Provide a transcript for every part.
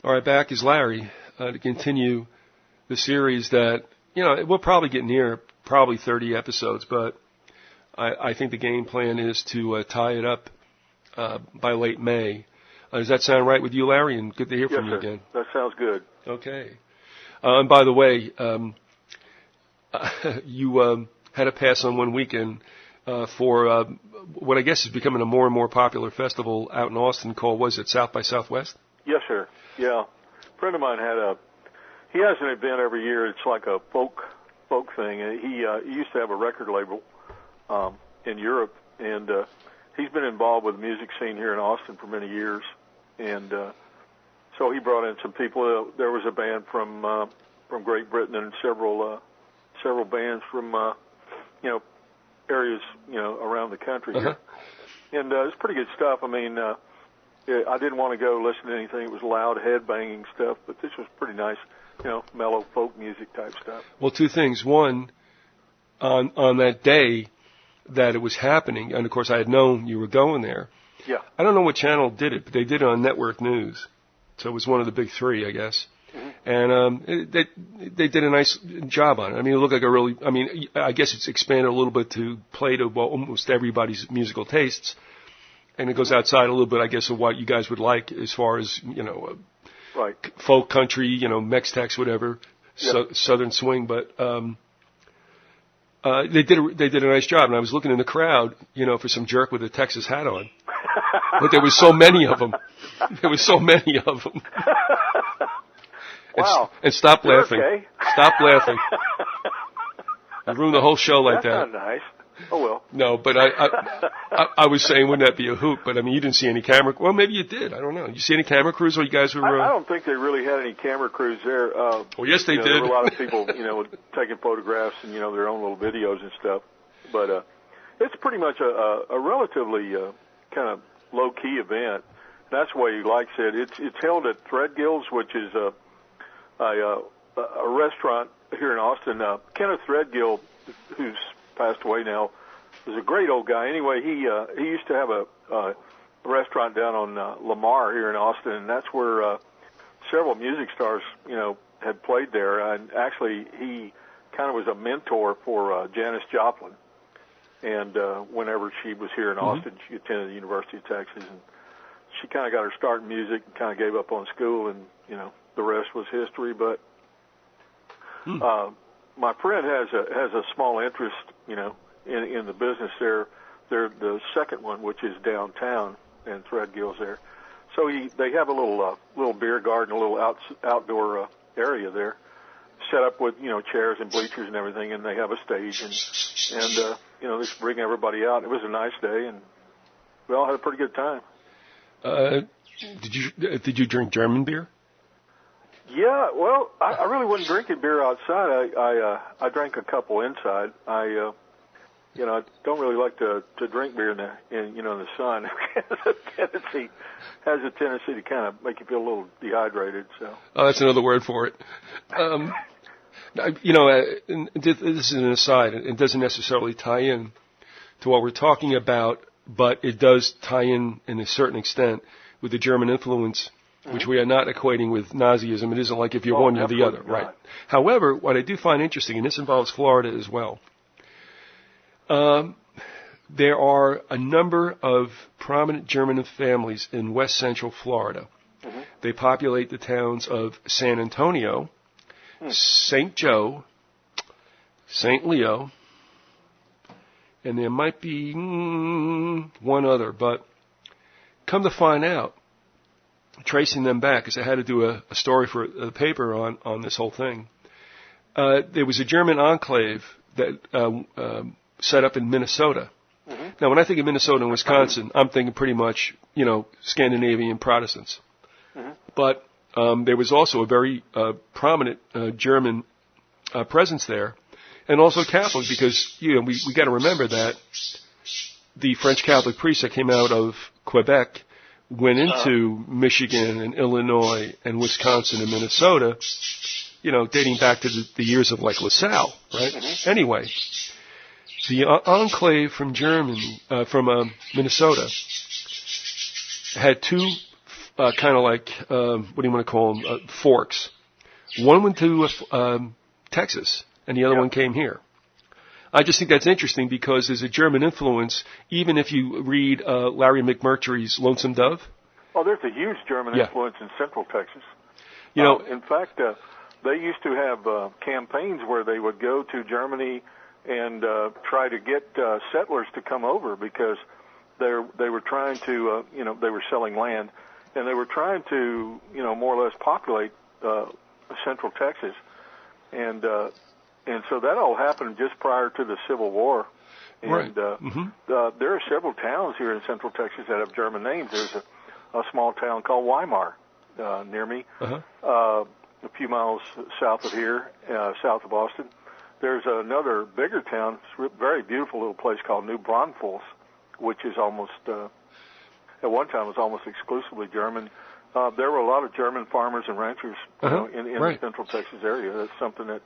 All right, back is Larry to continue the series that, we'll probably get near probably 30 episodes, but I think the game plan is to tie it up by late May. Does that sound right with you, Larry? And good to hear from you again. That sounds good. Okay. And by the way, you had a pass on one weekend for what I guess is becoming a more and more popular festival out in Austin called, was it South by Southwest? Yes, sir. Yeah. A friend of mine he has an event every year. It's like a folk thing. He used to have a record label in Europe, and he's been involved with the music scene here in Austin for many years. And so he brought in some people. There was a band from Great Britain and several bands from areas around the country here. And it's pretty good stuff. I mean, I didn't want to go listen to anything. It was loud, head-banging stuff, but this was pretty nice, mellow folk music type stuff. Well, two things. One, on that day that it was happening, and of course I had known you were going there. Yeah. I don't know what channel did it, but they did it on Network News. So it was one of the big three, I guess. Mm-hmm. And they did a nice job on it. I mean, it looked like I guess it's expanded a little bit to play to almost everybody's musical tastes. And it goes outside a little bit, I guess, of what you guys would like as far as, right. Folk country, Mex-Tex, whatever, Southern swing. But they did a nice job. And I was looking in the crowd, for some jerk with a Texas hat on. But there was so many of them. Wow. And stop laughing. Okay. Stop laughing. You ruined the whole show like that. That's not nice. Oh, well. No, but I was saying, wouldn't that be a hoot? But, I mean, you didn't see any camera. Well, maybe you did. I don't know. You see any camera crews or you guys were... I don't think they really had any camera crews there. Well, yes, they did. There were a lot of people, taking photographs and, their own little videos and stuff. But it's pretty much a relatively kind of low-key event. That's why, like I said, it's held at Threadgill's, which is a restaurant here in Austin. Kenneth Threadgill, who's passed away now, was a great old guy. Anyway, he used to have a restaurant down on Lamar here in Austin, and that's where several music stars, had played there. And actually, he kind of was a mentor for Janis Joplin. And whenever she was here in Austin, she attended the University of Texas, and she kind of got her start in music and kind of gave up on school, and, the rest was history. But my friend has a small interest, in the business there. They're the second one, which is downtown, and Threadgill's there. So they have a little beer garden, a little outdoor area there, set up with chairs and bleachers and everything, and they have a stage, and they just bring everybody out. It was a nice day, and we all had a pretty good time. Did you drink German beer? Yeah, well, I really wasn't drinking beer outside. I drank a couple inside. I don't really like to drink beer in the sun. It has a tendency to kind of make you feel a little dehydrated. So. Oh, that's another word for it. This is an aside. It doesn't necessarily tie in to what we're talking about, but it does tie in a certain extent with the German influence, which we are not equating with Nazism. It isn't like if you're one or the other, right? However, what I do find interesting, and this involves Florida as well, there are a number of prominent German families in west central Florida. Mm-hmm. They populate the towns of San Antonio, St. Joe, St. Leo, and there might be one other, but come to find out, tracing them back, because I had to do a story for the paper on this whole thing, there was a German enclave that set up in Minnesota. Mm-hmm. Now, when I think of Minnesota and Wisconsin, I'm thinking pretty much, Scandinavian Protestants. Mm-hmm. But there was also a very prominent German presence there, and also Catholic, because we got to remember that the French Catholic priests that came out of Quebec went into Michigan and Illinois and Wisconsin and Minnesota, dating back to the years of like LaSalle, right? Mm-hmm. Anyway, the enclave from Minnesota had two kind of like, what do you want to call them, forks. One went to Texas, and the other one came here. I just think that's interesting because there's a German influence, even if you read Larry McMurtry's Lonesome Dove. Oh, there's a huge German influence in Central Texas. You know, in fact, they used to have campaigns where they would go to Germany and try to get settlers to come over because they were trying to, they were selling land, and they were trying to, more or less populate Central Texas, and so that all happened just prior to the Civil War. And right. There are several towns here in Central Texas that have German names. There's a small town called Weimar near me, a few miles south of here, south of Austin. There's another bigger town, very beautiful little place called New Braunfels, which is almost, at one time, was almost exclusively German. There were a lot of German farmers and ranchers in the Central Texas area. That's something that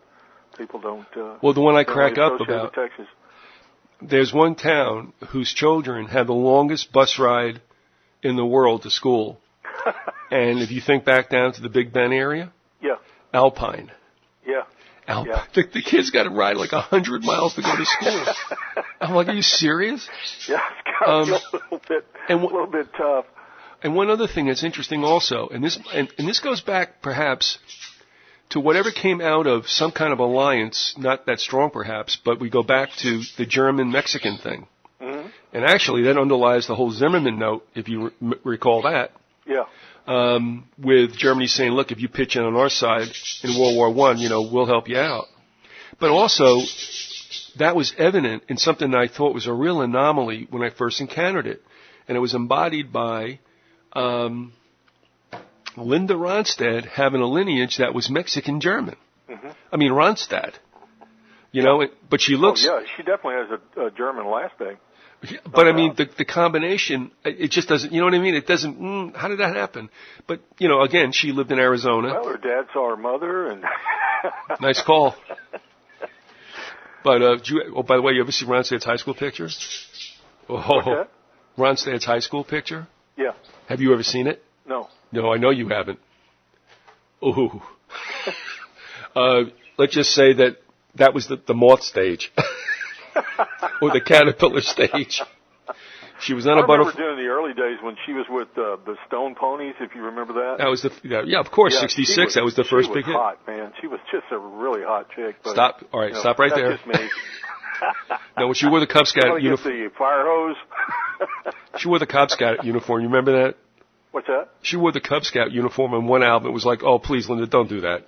people don't. Well, the one I crack up about. Texas. There's one town whose children had the longest bus ride in the world to school. And if you think back down to the Big Bend area, Alpine. Yeah. Alpine. Yeah. The kids got to ride like 100 miles to go to school. I'm like, are you serious? Yeah, it's got to be a little bit tough. And one other thing that's interesting also, and this goes back perhaps to whatever came out of some kind of alliance, not that strong perhaps, but we go back to the German-Mexican thing. Mm-hmm. And actually that underlies the whole Zimmerman note, if you recall that. Yeah. With Germany saying, look, if you pitch in on our side in World War I, we'll help you out. But also, that was evident in something that I thought was a real anomaly when I first encountered it. And it was embodied by Linda Ronstadt having a lineage that was Mexican-German. Mm-hmm. I mean, Ronstadt. But she looks... Oh, yeah, she definitely has a German last name. But I mean, the combination, it just doesn't, you know what I mean? It doesn't, how did that happen? But, again, she lived in Arizona. Well, her dad saw her mother and... Nice call. But, by the way, you ever see Ronstadt's high school picture? What's that? Ronstadt's high school picture? Yeah. Have you ever seen it? No. No, I know you haven't. Ooh. Let's just say that was the moth stage. Or the caterpillar stage. She was on a butterfly. I remember doing the early days when she was with the Stone Ponies, if you remember that. That was of course, 66. That was the first big hit. She was hot, man. She was just a really hot chick. But, stop. All right, stop right there. That's just me. No, when she wore the Cub Scout uniform. The fire hose. She wore the Cub Scout uniform. You remember that? What's that? She wore the Cub Scout uniform on one album. It was like, oh, please, Linda, don't do that.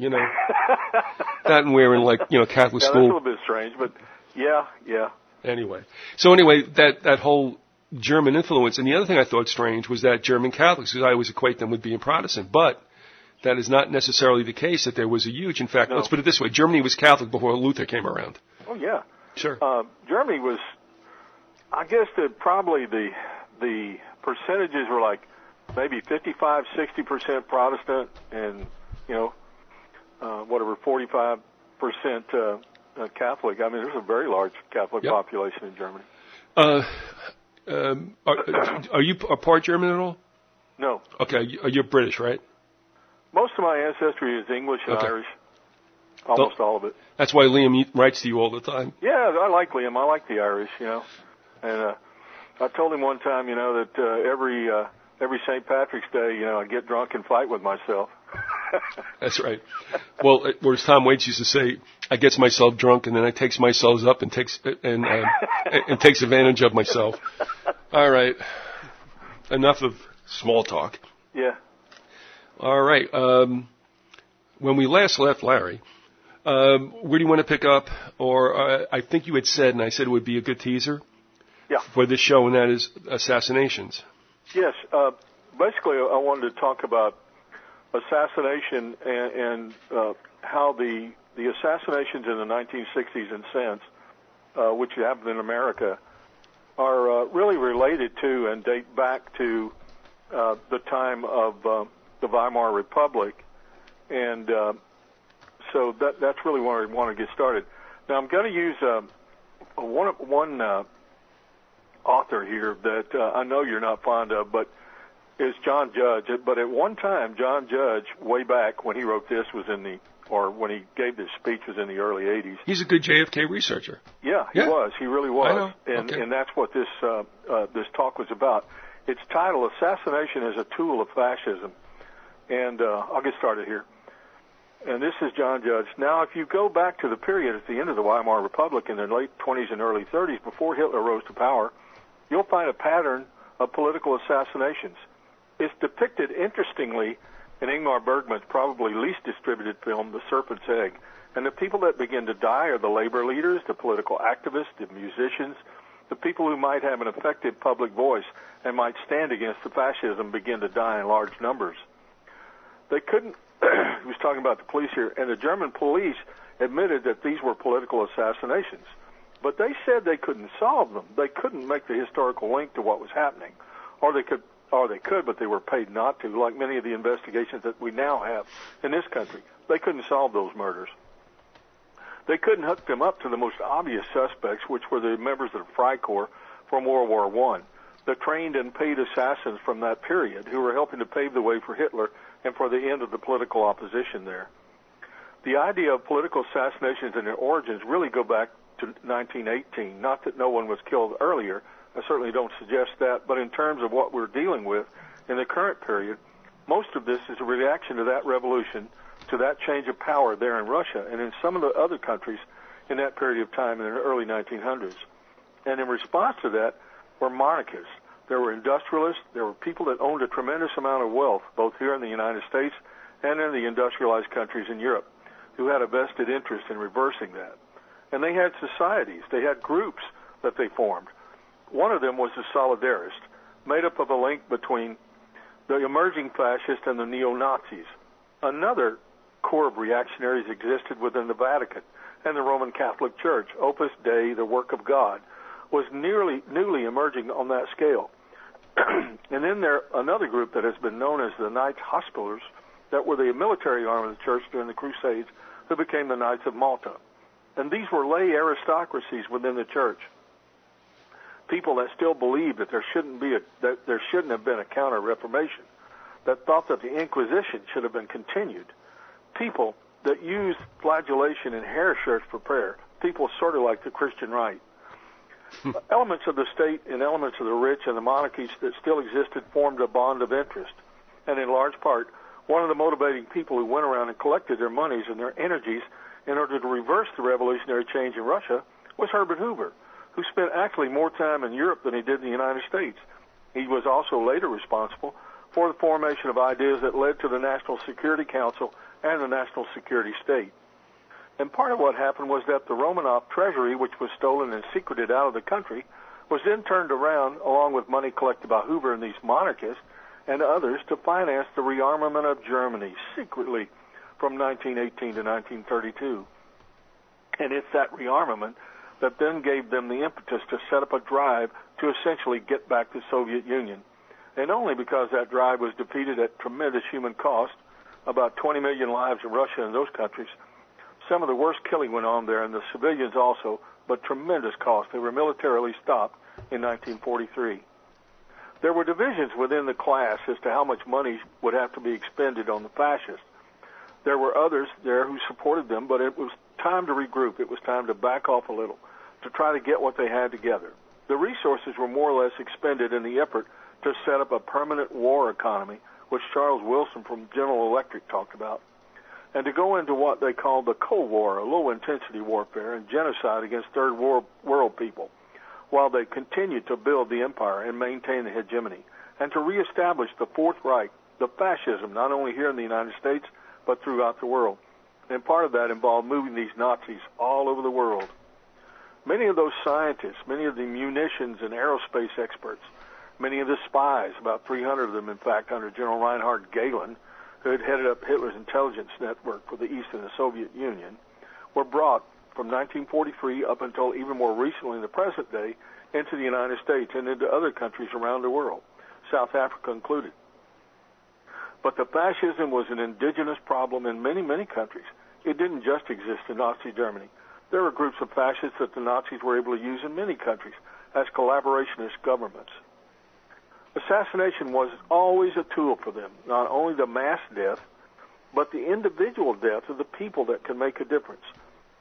Not in wearing Catholic school. That's a little bit strange, but yeah. Anyway, that whole German influence, and the other thing I thought strange was that German Catholics, because I always equate them with being Protestant, but that is not necessarily the case. That there was a huge, in fact, let's put it this way: Germany was Catholic before Luther came around. Oh yeah, sure. Germany was, I guess that probably the percentages were like maybe 55-60% Protestant, and 45% Catholic. I mean, there's a very large Catholic population in Germany. Are you a part German at all? No. Okay, you're British, right? Most of my ancestry is English and Irish. Almost all of it. That's why Liam writes to you all the time. Yeah, I like Liam. I like the Irish, And I told him one time, that every St. Patrick's Day, I get drunk and fight with myself. That's right. Well, whereas Tom Waits used to say, I gets myself drunk and then I takes myself up and takes advantage of myself. All right. Enough of small talk. Yeah. All right. When we last left Larry, where do you want to pick up? Or I think you had said, and I said it would be a good teaser for this show, and that is assassinations. Yes. Basically, I wanted to talk about assassination and how the assassinations in the 1960s and since, which happened in America, are really related to and date back to the time of the Weimar Republic. And so that's really where I want to get started. Now, I'm going to use one author here that I know you're not fond of, but is John Judge. But at one time, John Judge, way back when he wrote this, when he gave this speech, was in the early 80s. He's a good JFK researcher. Yeah, he was. He really was. I know. And that's what this talk was about. It's titled "Assassination as a Tool of Fascism." And I'll get started here. And this is John Judge. Now, if you go back to the period at the end of the Weimar Republic in the late 20s and early 30s, before Hitler rose to power, you'll find a pattern of political assassinations. It's depicted, interestingly, in Ingmar Bergman's probably least distributed film, The Serpent's Egg. And the people that begin to die are the labor leaders, the political activists, the musicians, the people who might have an effective public voice and might stand against the fascism begin to die in large numbers. They couldn't, he was talking about the police here, and the German police admitted that these were political assassinations. But they said they couldn't solve them. They couldn't make the historical link to what was happening. Or they could, but they were paid not to, like many of the investigations that we now have in this country. They couldn't solve those murders. They couldn't hook them up to the most obvious suspects, which were the members of the Freikorps from World War I, the trained and paid assassins from that period who were helping to pave the way for Hitler and for the end of the political opposition there. The idea of political assassinations and their origins really go back to 1918. Not that no one was killed earlier. I certainly don't suggest that. But in terms of what we're dealing with in the current period, most of this is a reaction to that revolution, to that change of power there in Russia and in some of the other countries in that period of time in the early 1900s. And in response to that were monarchists. There were industrialists. There were people that owned a tremendous amount of wealth, both here in the United States and in the industrialized countries in Europe, who had a vested interest in reversing that. And they had societies. They had groups that they formed. One of them was the Solidarists, made up of a link between the emerging fascists and the neo-Nazis. Another core of reactionaries existed within the Vatican and the Roman Catholic Church. Opus Dei, the work of God, was newly emerging on that scale. And then there another group that has been known as the Knights Hospitallers, that were the military arm of the church during the Crusades, who became the Knights of Malta. And these were lay aristocracies within the church, people that still believed that there shouldn't have been a counter-reformation, that thought that the Inquisition should have been continued, people that used flagellation and hair shirts for prayer, people sort of like the Christian right. Elements of the state and elements of the rich and the monarchies that still existed formed a bond of interest. And in large part, one of the motivating people who went around and collected their monies and their energies in order to reverse the revolutionary change in Russia was Herbert Hoover, who spent actually more time in Europe than he did in the United States. He was also later responsible for the formation of ideas that led to the National Security Council and the National Security State. And part of what happened was that the Romanov treasury, which was stolen and secreted out of the country, was then turned around, along with money collected by Hoover and these monarchists and others, to finance the rearmament of Germany secretly from 1918 to 1932. And it's that rearmament that then gave them the impetus to set up a drive to essentially get back the Soviet Union. And only because that drive was defeated at tremendous human cost, about 20 million lives in Russia and those countries. Some of the worst killing went on there, and the civilians also, but tremendous cost. They were militarily stopped in 1943. There were divisions within the class as to how much money would have to be expended on the fascists. There were others there who supported them, but it was time to regroup. It was time to back off a little, to try to get what they had together. The resources were more or less expended in the effort to set up a permanent war economy, which Charles Wilson from General Electric talked about, and to go into what they called the Cold War, a low-intensity warfare and genocide against Third World people, while they continued to build the empire and maintain the hegemony, and to reestablish the Fourth Reich, the fascism, not only here in the United States, but throughout the world. And part of that involved moving these Nazis all over the world. Many of those scientists, many of the munitions and aerospace experts, many of the spies, about 300 of them, in fact, under General Reinhard Gehlen, who had headed up Hitler's intelligence network for the East and the Soviet Union, were brought from 1943 up until even more recently in the present day into the United States and into other countries around the world, South Africa included. But the fascism was an indigenous problem in many, many countries. It didn't just exist in Nazi Germany. There were groups of fascists that the Nazis were able to use in many countries as collaborationist governments. assassination was always a tool for them, not only the mass death, but the individual death of the people that can make a difference,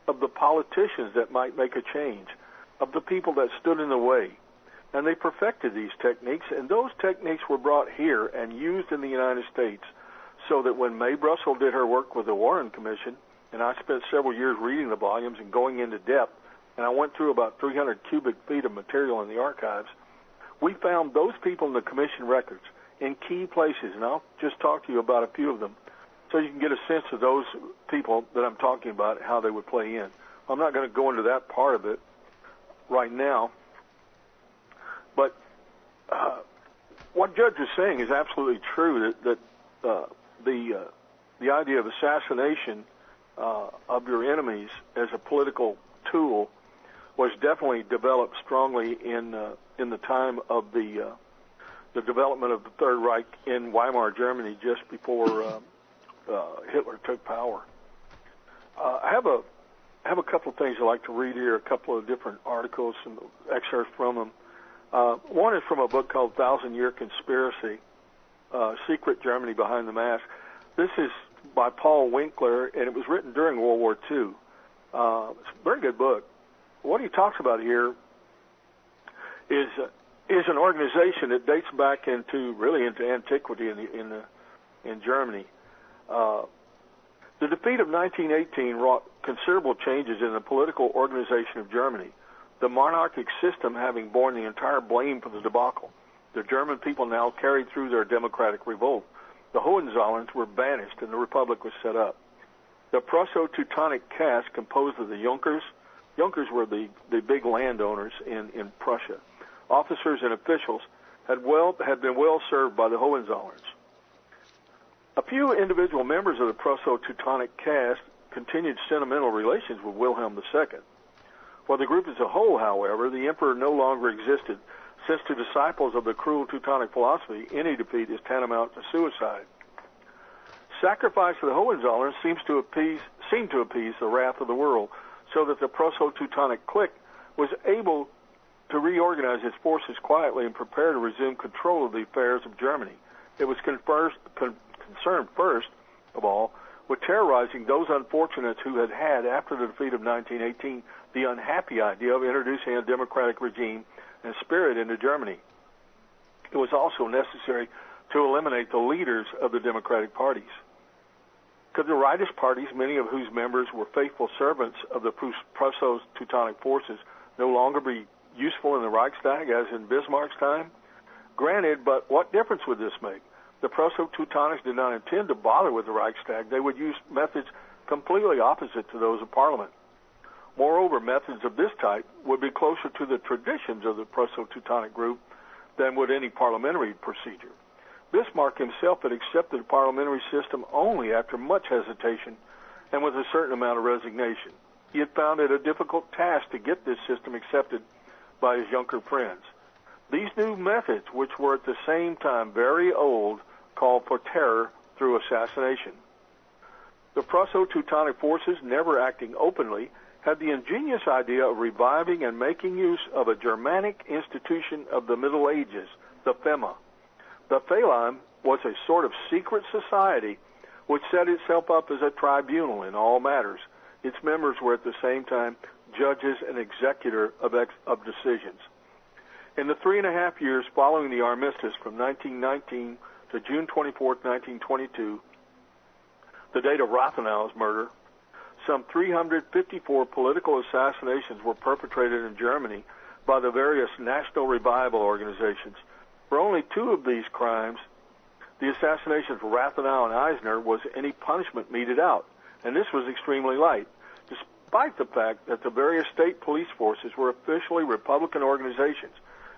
of the politicians that might make a change, of the people that stood in the way. And they perfected these techniques, and those techniques were brought here and used in the United States, so that when Mae Brussell did her work with the Warren Commission, and I spent several years reading the volumes and going into depth, and I went through about 300 cubic feet of material in the archives, we found those people in the commission records in key places, and I'll just talk to you about a few of them so you can get a sense of those people that I'm talking about, how they would play in. I'm not going to go into that part of it right now, but what Judge is saying is absolutely true, that the idea of assassination of your enemies as a political tool was definitely developed strongly in the time of the development of the Third Reich in Weimar Germany just before Hitler took power. I have a couple of things I'd like to read here, a couple of different articles and excerpts from them. One is from a book called 1,000-Year Conspiracy, Secret Germany Behind the Mask. This is by Paul Winkler, and it was written during World War II. It's a very good book. What he talks about here is an organization that dates back into antiquity in Germany. The defeat of 1918 wrought considerable changes in the political organization of Germany, the monarchic system having borne the entire blame for the debacle. The German people now carried through their democratic revolt. The Hohenzollerns were banished and the republic was set up. The Prusso-Teutonic caste composed of the Junkers. Junkers were the big landowners in Prussia. Officers and officials had been well served by the Hohenzollerns. A few individual members of the Prusso-Teutonic caste continued sentimental relations with Wilhelm II. For the group as a whole, however, the emperor no longer existed, since to disciples of the cruel Teutonic philosophy, any defeat is tantamount to suicide. Sacrifice of the Hohenzollerns seemed to appease the wrath of the world, so that the Prusso-Teutonic clique was able to reorganize its forces quietly and prepare to resume control of the affairs of Germany. It was concerned first of all with terrorizing those unfortunates who had after the defeat of 1918, the unhappy idea of introducing a democratic regime and spirit into Germany. It was also necessary to eliminate the leaders of the democratic parties. Could the rightist parties, many of whose members were faithful servants of the Prusso-Teutonic forces, no longer be useful in the Reichstag as in Bismarck's time? Granted, but what difference would this make? The Prusso-Teutonics did not intend to bother with the Reichstag. They would use methods completely opposite to those of Parliament. Moreover, methods of this type would be closer to the traditions of the Prusso-Teutonic group than would any parliamentary procedure. Bismarck himself had accepted the parliamentary system only after much hesitation and with a certain amount of resignation. He had found it a difficult task to get this system accepted by his younger friends. These new methods, which were at the same time very old, called for terror through assassination. The Prusso-Teutonic forces, never acting openly, had the ingenious idea of reviving and making use of a Germanic institution of the Middle Ages, the Fema. The Phalanx was a sort of secret society which set itself up as a tribunal in all matters. Its members were at the same time judges and executor of decisions. In the 3.5 years following the armistice from 1919 to June 24, 1922, the date of Rathenau's murder, some 354 political assassinations were perpetrated in Germany by the various national revival organizations. For only 2 of these crimes, the assassinations of Rathenau and Eisner, was any punishment meted out, and this was extremely light, despite the fact that the various state police forces were officially Republican organizations.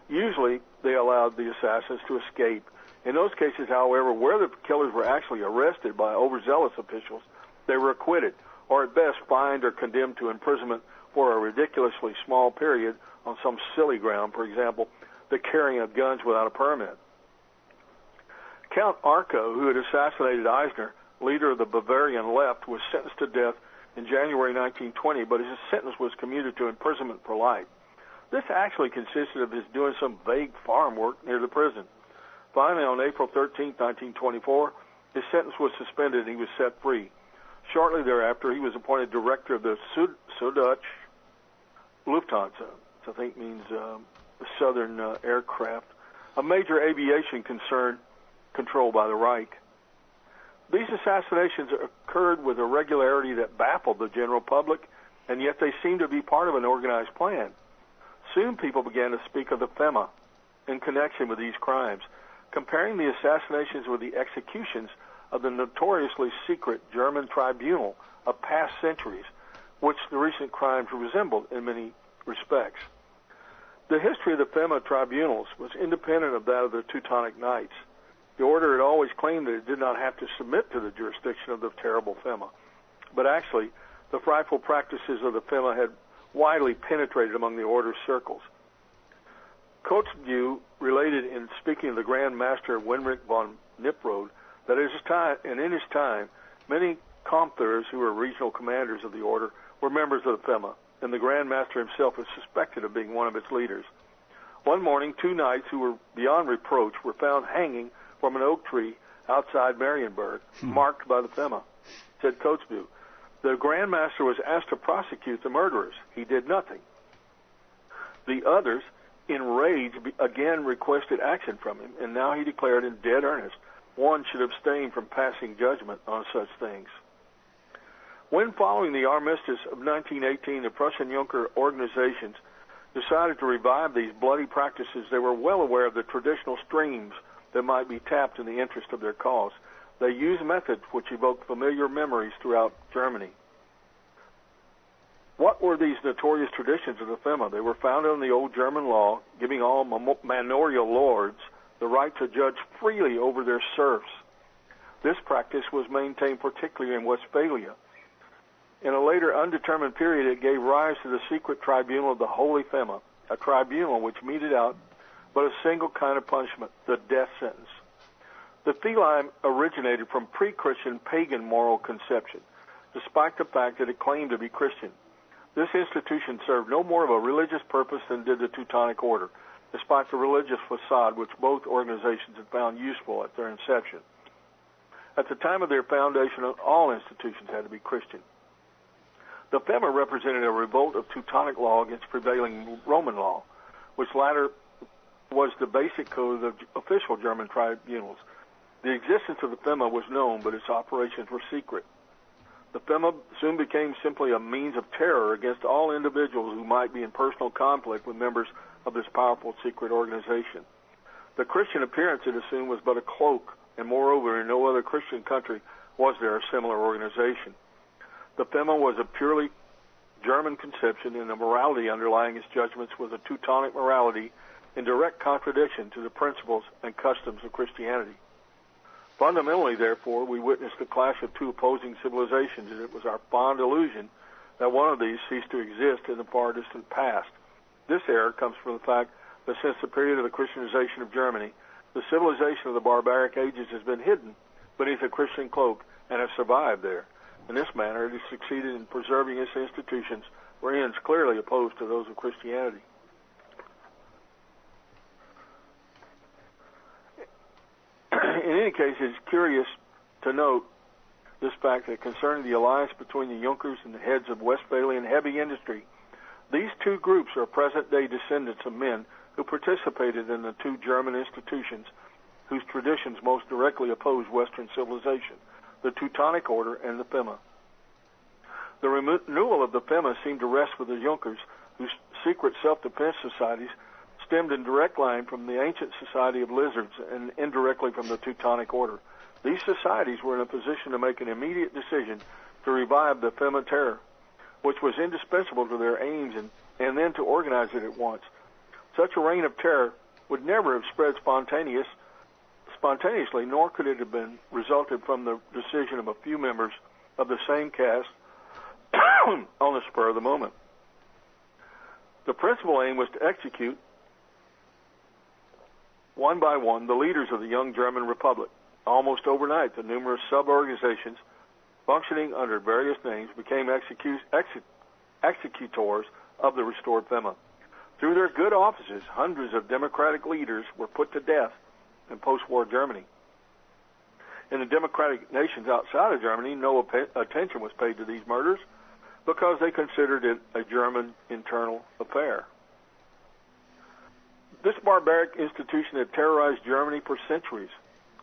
Usually, they allowed the assassins to escape. In those cases, however, where the killers were actually arrested by overzealous officials, they were acquitted, or at best fined or condemned to imprisonment for a ridiculously small period on some silly ground, for example, the carrying of guns without a permit. Count Arco, who had assassinated Eisner, leader of the Bavarian left, was sentenced to death in January 1920, but his sentence was commuted to imprisonment for life. This actually consisted of his doing some vague farm work near the prison. Finally, on April 13, 1924, his sentence was suspended and he was set free. Shortly thereafter, he was appointed director of the Süddeutsche Lufthansa, which I think means Southern Aircraft, a major aviation concern controlled by the Reich. These assassinations occurred with a regularity that baffled the general public, and yet they seemed to be part of an organized plan. Soon people began to speak of the FEMA in connection with these crimes, comparing the assassinations with the executions of the notoriously secret German tribunal of past centuries, which the recent crimes resembled in many respects. The history of the FEMA tribunals was independent of that of the Teutonic Knights. The order had always claimed that it did not have to submit to the jurisdiction of the terrible FEMA. But actually, the frightful practices of the FEMA had widely penetrated among the order's circles. Kotzebue related in speaking of the Grand Master Wenrich von Niprode that in his time, many Kampfthurs who were regional commanders of the order were members of the FEMA, and the Grand Master himself was suspected of being one of its leaders. One morning, 2 knights who were beyond reproach were found hanging from an oak tree outside Marienburg, marked by the FEMA, said Kotzebue. The Grand Master was asked to prosecute the murderers. He did nothing. The others, enraged, again requested action from him, and now he declared in dead earnest one should abstain from passing judgment on such things. When following the armistice of 1918, the Prussian Junker organizations decided to revive these bloody practices, they were well aware of the traditional streams that might be tapped in the interest of their cause. They used methods which evoked familiar memories throughout Germany. What were these notorious traditions of the FEMA? They were founded on the old German law, giving all manorial lords the right to judge freely over their serfs. This practice was maintained particularly in Westphalia. In a later undetermined period, it gave rise to the secret tribunal of the Holy FEMA, a tribunal which meted out but a single kind of punishment, the death sentence. The feline originated from pre-Christian pagan moral conception, despite the fact that it claimed to be Christian. This institution served no more of a religious purpose than did the Teutonic Order, despite the religious facade which both organizations had found useful at their inception. At the time of their foundation, all institutions had to be Christian. The FEMA represented a revolt of Teutonic law against prevailing Roman law, which latter was the basic code of the official German tribunals. The existence of the FEMA was known, but its operations were secret. The FEMA soon became simply a means of terror against all individuals who might be in personal conflict with members of this powerful secret organization. The Christian appearance it assumed was but a cloak, and moreover, in no other Christian country was there a similar organization. The FEMA was a purely German conception, and the morality underlying its judgments was a Teutonic morality in direct contradiction to the principles and customs of Christianity. Fundamentally, therefore, we witnessed the clash of two opposing civilizations, and it was our fond illusion that one of these ceased to exist in the far distant past. This error comes from the fact that since the period of the Christianization of Germany, the civilization of the barbaric ages has been hidden beneath a Christian cloak and has survived there. In this manner, it has succeeded in preserving its institutions, or ends clearly opposed to those of Christianity. In any case, it is curious to note this fact that concerning the alliance between the Junkers and the heads of Westphalian heavy industry, these two groups are present-day descendants of men who participated in the two German institutions whose traditions most directly oppose Western civilization, the Teutonic Order and the FEMA. The renewal of the FEMA seemed to rest with the Junkers, whose secret self-defense societies stemmed in direct line from the ancient society of lizards and indirectly from the Teutonic Order. These societies were in a position to make an immediate decision to revive the FEMA terror, which was indispensable to their aims, and then to organize it at once. Such a reign of terror would never have spread spontaneously, nor could it have been resulted from the decision of a few members of the same caste on the spur of the moment. The principal aim was to execute, one by one, the leaders of the young German Republic. Almost overnight, the numerous sub-organizations functioning under various names became executors of the restored FEMA. Through their good offices, hundreds of democratic leaders were put to death in post-war Germany. In the democratic nations outside of Germany, no attention was paid to these murders because they considered it a German internal affair. This barbaric institution had terrorized Germany for centuries.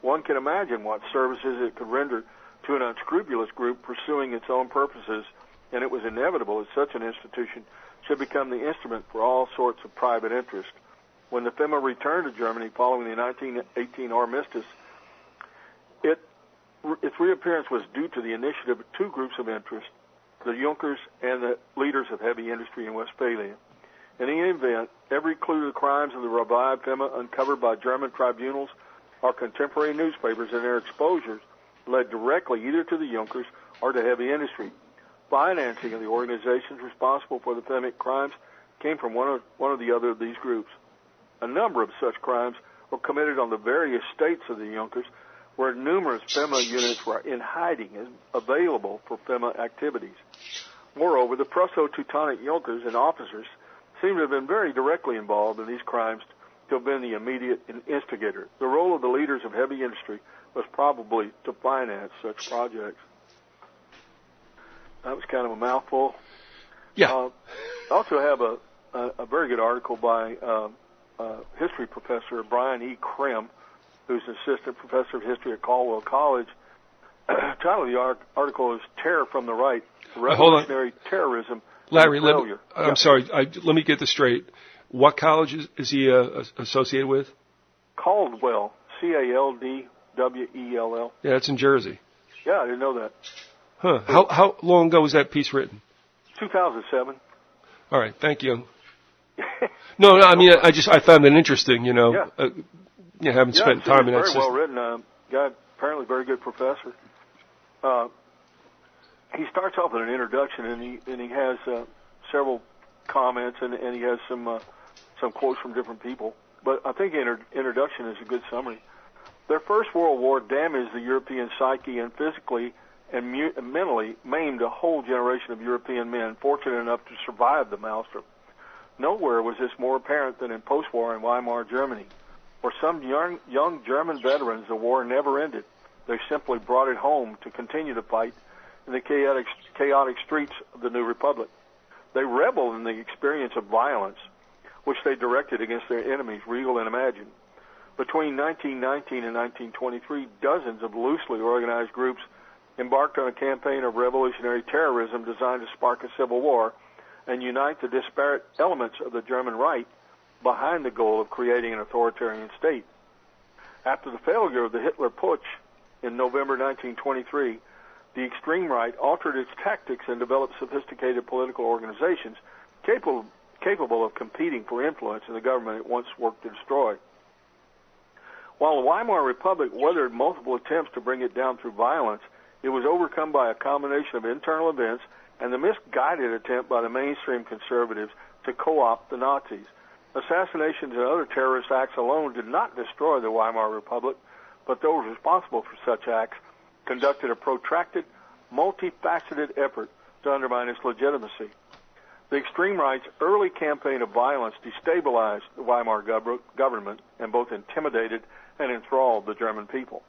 One can imagine what services it could render to an unscrupulous group pursuing its own purposes, and it was inevitable that such an institution should become the instrument for all sorts of private interest. When the FEMA returned to Germany following the 1918 armistice, its reappearance was due to the initiative of two groups of interest, the Junkers and the leaders of heavy industry in Westphalia. In any event, every clue to the crimes of the revived FEMA uncovered by German tribunals or contemporary newspapers and their exposures led directly either to the Junkers or to heavy industry. Financing of the organizations responsible for the FEMA crimes came from one or the other of these groups. A number of such crimes were committed on the various states of the Junkers, where numerous FEMA units were in hiding and available for FEMA activities. Moreover, the Prusso-Teutonic Junkers and officers seem to have been very directly involved in these crimes to have been the immediate instigator. The role of the leaders of heavy industry was probably to finance such projects. That was kind of a mouthful. Yeah. I also have a very good article by history professor Brian E. Krim, who's an assistant professor of history at Caldwell College. The title of the article is "Terror from the Right: Revolutionary Terrorism." Larry, I'm sorry. Let me get this straight. What college is he associated with? Caldwell, Caldwell. Yeah, it's in Jersey. Yeah, I didn't know that. Huh. How long ago was that piece written? 2007. All right. Thank you. No, I mean, I found it interesting. You know, having spent time in that system. Very well written. Guy, apparently very good professor. He starts off with an introduction, and he has several comments, and he has some quotes from different people. But I think introduction is a good summary. Their First World War damaged the European psyche and physically and mentally maimed a whole generation of European men fortunate enough to survive the maelstrom. Nowhere was this more apparent than in post-war in Weimar Germany. For some young German veterans, the war never ended. They simply brought it home to continue to fight in the chaotic streets of the new republic. They reveled in the experience of violence, which they directed against their enemies, real and imagined. Between 1919 and 1923, dozens of loosely organized groups embarked on a campaign of revolutionary terrorism designed to spark a civil war and unite the disparate elements of the German right behind the goal of creating an authoritarian state. After the failure of the Hitler Putsch in November 1923, the extreme right altered its tactics and developed sophisticated political organizations capable of competing for influence in the government it once worked to destroy. While the Weimar Republic weathered multiple attempts to bring it down through violence, it was overcome by a combination of internal events and the misguided attempt by the mainstream conservatives to co-opt the Nazis. Assassinations and other terrorist acts alone did not destroy the Weimar Republic, but those responsible for such acts conducted a protracted, multifaceted effort to undermine its legitimacy. The extreme right's early campaign of violence destabilized the Weimar government and both intimidated and enthralled the German people.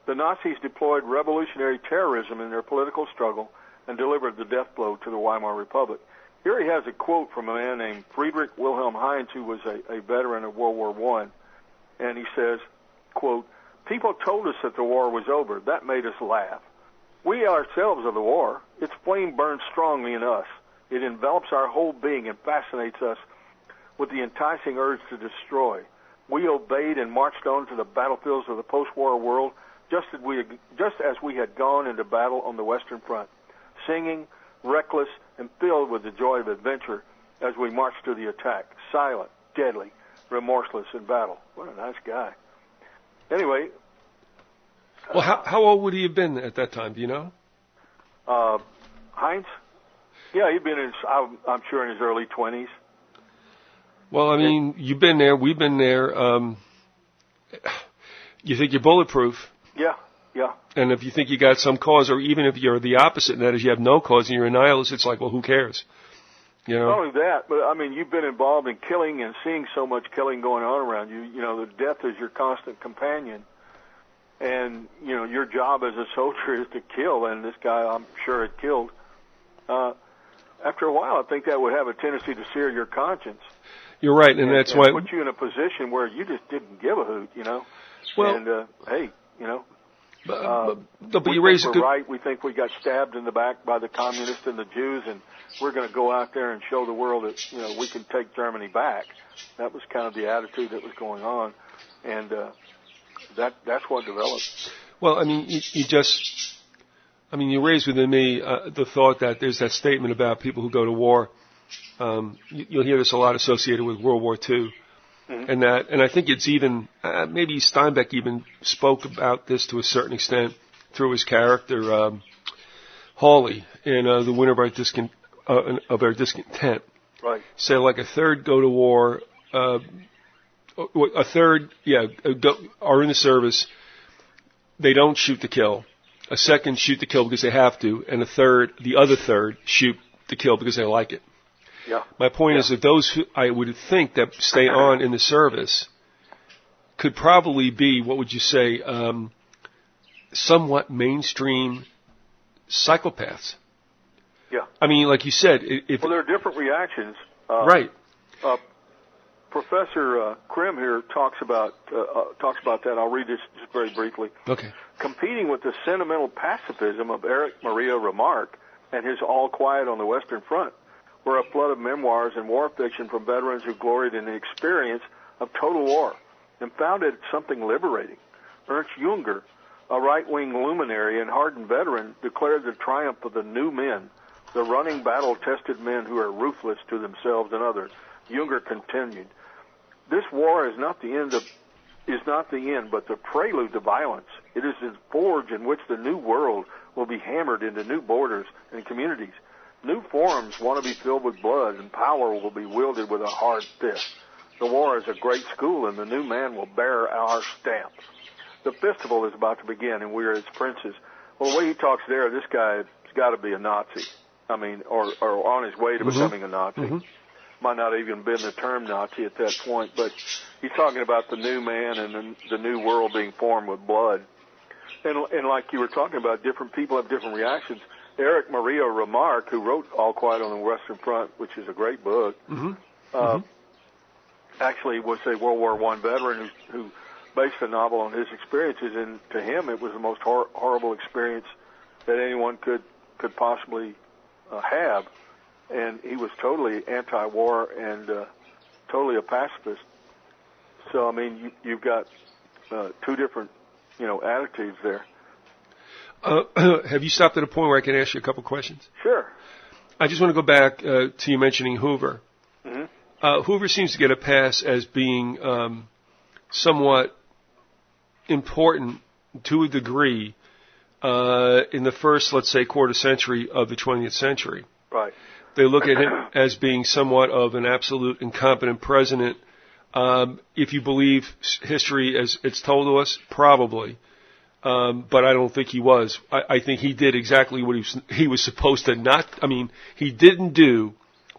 The Nazis deployed revolutionary terrorism in their political struggle and delivered the death blow to the Weimar Republic. Here he has a quote from a man named Friedrich Wilhelm Heinz, who was a veteran of World War I, and he says, quote, "People told us that the war was over. That made us laugh. We ourselves are the war. Its flame burns strongly in us. It envelops our whole being and fascinates us with the enticing urge to destroy. We obeyed and marched on to the battlefields of the post-war world just as we had gone into battle on the Western Front, singing, reckless, and filled with the joy of adventure as we marched to the attack, silent, deadly, remorseless in battle." What a nice guy. Anyway. Well, how old would he have been at that time? Do you know? Heinz? Yeah, he'd been I'm sure in his early 20s. Well, I mean, you've been there. We've been there. You think you're bulletproof. Yeah. And if you think you got some cause, or even if you're the opposite, and that is you have no cause and you're a nihilist, it's like, well, who cares? You know? Not only that, but I mean, you've been involved in killing and seeing so much killing going on around you. You know, the death is your constant companion. And, you know, your job as a soldier is to kill, and this guy, I'm sure, had killed. After a while, I think that would have a tendency to sear your conscience. You're right, and that's why... put you in a position where you just didn't give a hoot, you know? Well, and, hey, you know... but you raise a good... right. We think we got stabbed in the back by the communists and the Jews, and we're going to go out there and show the world that, you know, we can take Germany back. That was kind of the attitude that was going on, and that's what developed. Well, I mean, you raised within me the thought that there's that statement about people who go to war. You'll hear this a lot associated with World War II. Mm-hmm. And I think it's even, maybe Steinbeck even spoke about this to a certain extent through his character, Hawley, in The Winter of Our Discontent. Right. Say like a third go to war, a third, are in the service. They don't shoot to kill. A second shoot to kill because they have to. And the other third shoot to kill because they like it. Yeah. My point is that those who I would think that stay on in the service could probably be, what would you say, somewhat mainstream psychopaths. Yeah. I mean, like you said, well, there are different reactions. Right. Professor Krim here talks about that. I'll read this just very briefly. Okay. Competing with the sentimental pacifism of Erich Maria Remarque and his All Quiet on the Western Front were a flood of memoirs and war fiction from veterans who gloried in the experience of total war and found it something liberating. Ernst Junger, a right-wing luminary and hardened veteran, declared the triumph of the new men, the running, battle-tested men who are ruthless to themselves and others. Junger continued, "This war is not the end, but the prelude to violence. It is the forge in which the new world will be hammered into new borders and communities. New forms want to be filled with blood, and power will be wielded with a hard fist. The war is a great school, and the new man will bear our stamp. The festival is about to begin, and we are its princes." Well, the way he talks there, this guy's got to be a Nazi. I mean, or on his way to becoming a Nazi. Mm-hmm. Might not even been the term Nazi at that point, but he's talking about the new man and the new world being formed with blood. And like you were talking about, different people have different reactions. Erich Maria Remarque, who wrote All Quiet on the Western Front, which is a great book, actually was a World War I veteran who based the novel on his experiences, and to him it was the most horrible experience that anyone could possibly have. And he was totally anti-war and totally a pacifist. So, I mean, you've got two different, attitudes there. Have you stopped at a point where I can ask you a couple questions? Sure. I just want to go back to you mentioning Hoover. Mm-hmm. Hoover seems to get a pass as being somewhat important to a degree in the first, let's say, quarter century of the 20th century. Right. They look at him as being somewhat of an absolute incompetent president. If you believe history as it's told to us, probably. But I don't think he was. I think he did exactly what he was supposed to not. I mean, he didn't do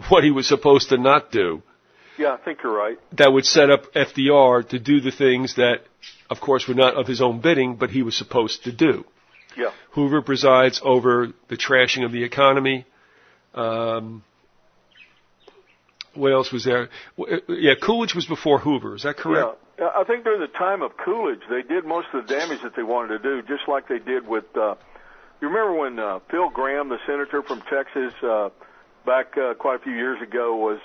what he was supposed to not do. Yeah, I think you're right. That would set up FDR to do the things that, of course, were not of his own bidding, but he was supposed to do. Yeah. Hoover presides over the trashing of the economy. What else was there? Yeah, Coolidge was before Hoover. Is that correct? Yeah. I think during the time of Coolidge, they did most of the damage that they wanted to do, just like they did with, you remember when Phil Gramm, the senator from Texas, back quite a few years ago, was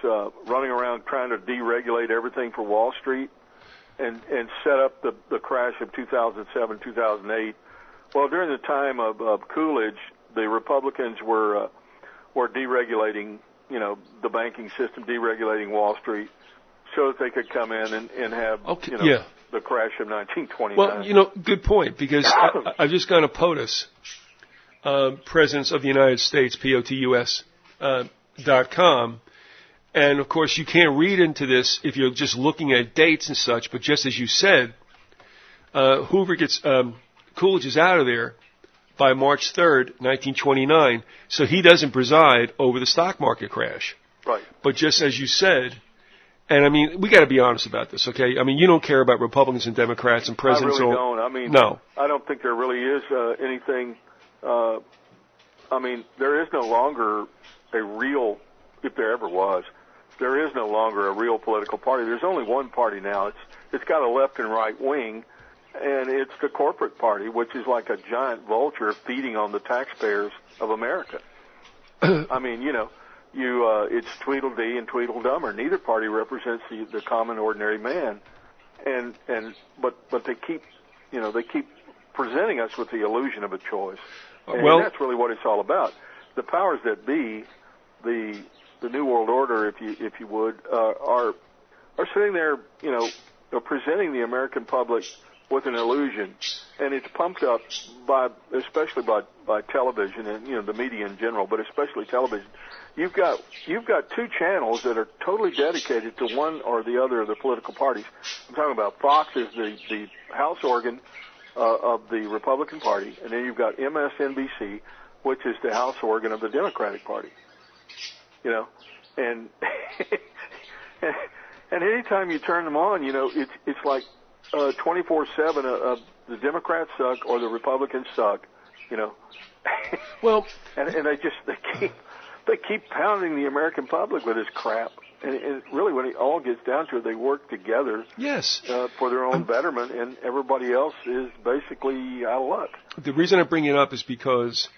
running around trying to deregulate everything for Wall Street and set up the crash of 2007, 2008. Well, during the time of Coolidge, the Republicans were deregulating, the banking system, deregulating Wall Street, so that they could come in and have, the crash of 1929. Well, good point, because I've just gone to POTUS, Presidents of the United States, POTUS, .com, and of course you can't read into this if you're just looking at dates and such, but just as you said, Hoover gets, Coolidge is out of there by March 3rd, 1929, so he doesn't preside over the stock market crash. Right. But just as you said, and I mean, we got to be honest about this, okay? I mean, you don't care about Republicans and Democrats and presidents. I really don't. I mean, no. I don't think there really is anything. I mean, there is no longer a real, if there ever was, there is no longer a real political party. There's only one party now. It's got a left and right wing, and it's the corporate party, which is like a giant vulture feeding on the taxpayers of America. I mean, it's Tweedledee and Tweedledummer. Neither party represents the common ordinary man, but they keep presenting us with the illusion of a choice, and that's really what it's all about. The powers that be, the New World Order, if you would, are sitting there, presenting the American public with an illusion, and it's pumped up especially by television and the media in general, but especially television. You've got two channels that are totally dedicated to one or the other of the political parties. I'm talking about Fox is the house organ of the Republican Party, and then you've got MSNBC, which is the house organ of the Democratic Party. And and anytime you turn them on, it's like 24/7 the Democrats suck or the Republicans suck, Well, and they keep pounding the American public with this crap. And really, when it all gets down to it, they work together. Yes. For their own betterment, and everybody else is basically out of luck. The reason I bring it up is because,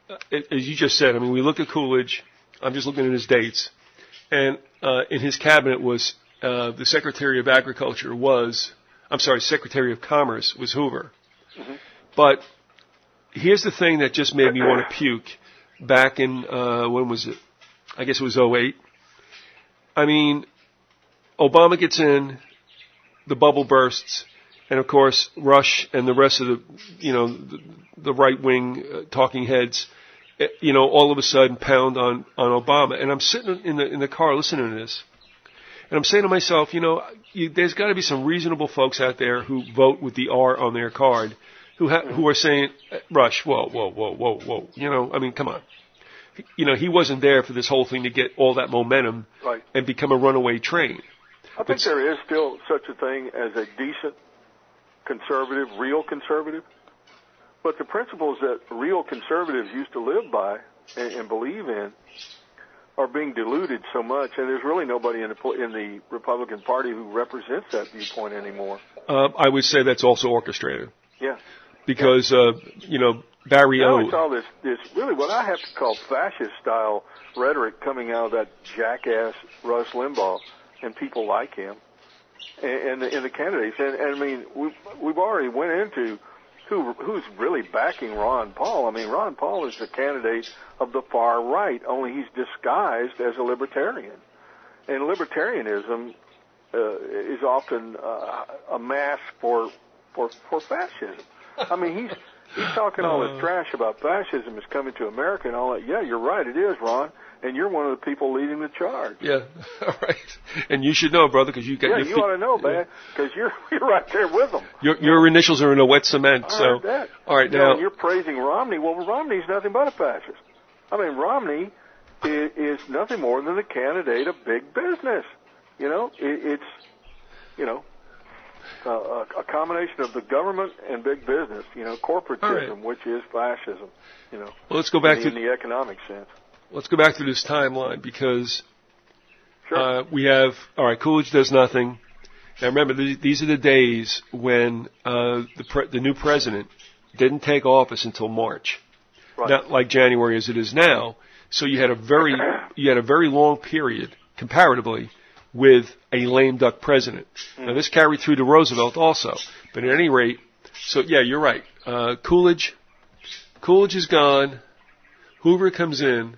as you just said, I mean, we look at Coolidge. I'm just looking at his dates, and in his cabinet was the Secretary of Secretary of Commerce was Hoover. Mm-hmm. But here's the thing that just made me want to puke. Back in when was it? I guess it was 2008. I mean, Obama gets in, the bubble bursts, and of course Rush and the rest of the right wing talking heads, all of a sudden pound on Obama. And I'm sitting in the car listening to this, and I'm saying to myself, there's got to be some reasonable folks out there who vote with the R on their card, who are saying, Rush, whoa. I mean, come on. He wasn't there for this whole thing to get all that momentum right. and become a runaway train. I think there is still such a thing as a decent conservative, real conservative. But the principles that real conservatives used to live by and believe in are being diluted so much, and there's really nobody in the Republican Party who represents that viewpoint anymore. I would say that's also orchestrated. Yeah. Because, Barry O. Now it's all this really what I have to call fascist-style rhetoric coming out of that jackass Rush Limbaugh and people like him and the candidates. And I mean, we've already went into who's really backing Ron Paul. I mean, Ron Paul is the candidate of the far right, only he's disguised as a libertarian. And libertarianism is often a mask for fascism. I mean, he's talking all this trash about fascism is coming to America and all that. Yeah, you're right, it is, Ron. And you're one of the people leading the charge. Yeah, all right. And you should know, brother, because you got your feet. Yeah, you ought to know, man, because you're right there with them. Your initials are in a wet cement. I so heard that. All right, now you're praising Romney. Well, Romney's nothing but a fascist. I mean, Romney is nothing more than the candidate of big business. It's a combination of the government and big business. Corporatism, right. which is fascism. Well, let's go back in the economic sense. Let's go back to this timeline because sure. We have, all right, Coolidge does nothing. Now remember, these are the days when the new president didn't take office until March, right. Not like January as it is now. So you had a very long period comparatively with a lame duck president. Now this carried through to Roosevelt also, but at any rate, so yeah, you're right. Coolidge is gone. Hoover comes in.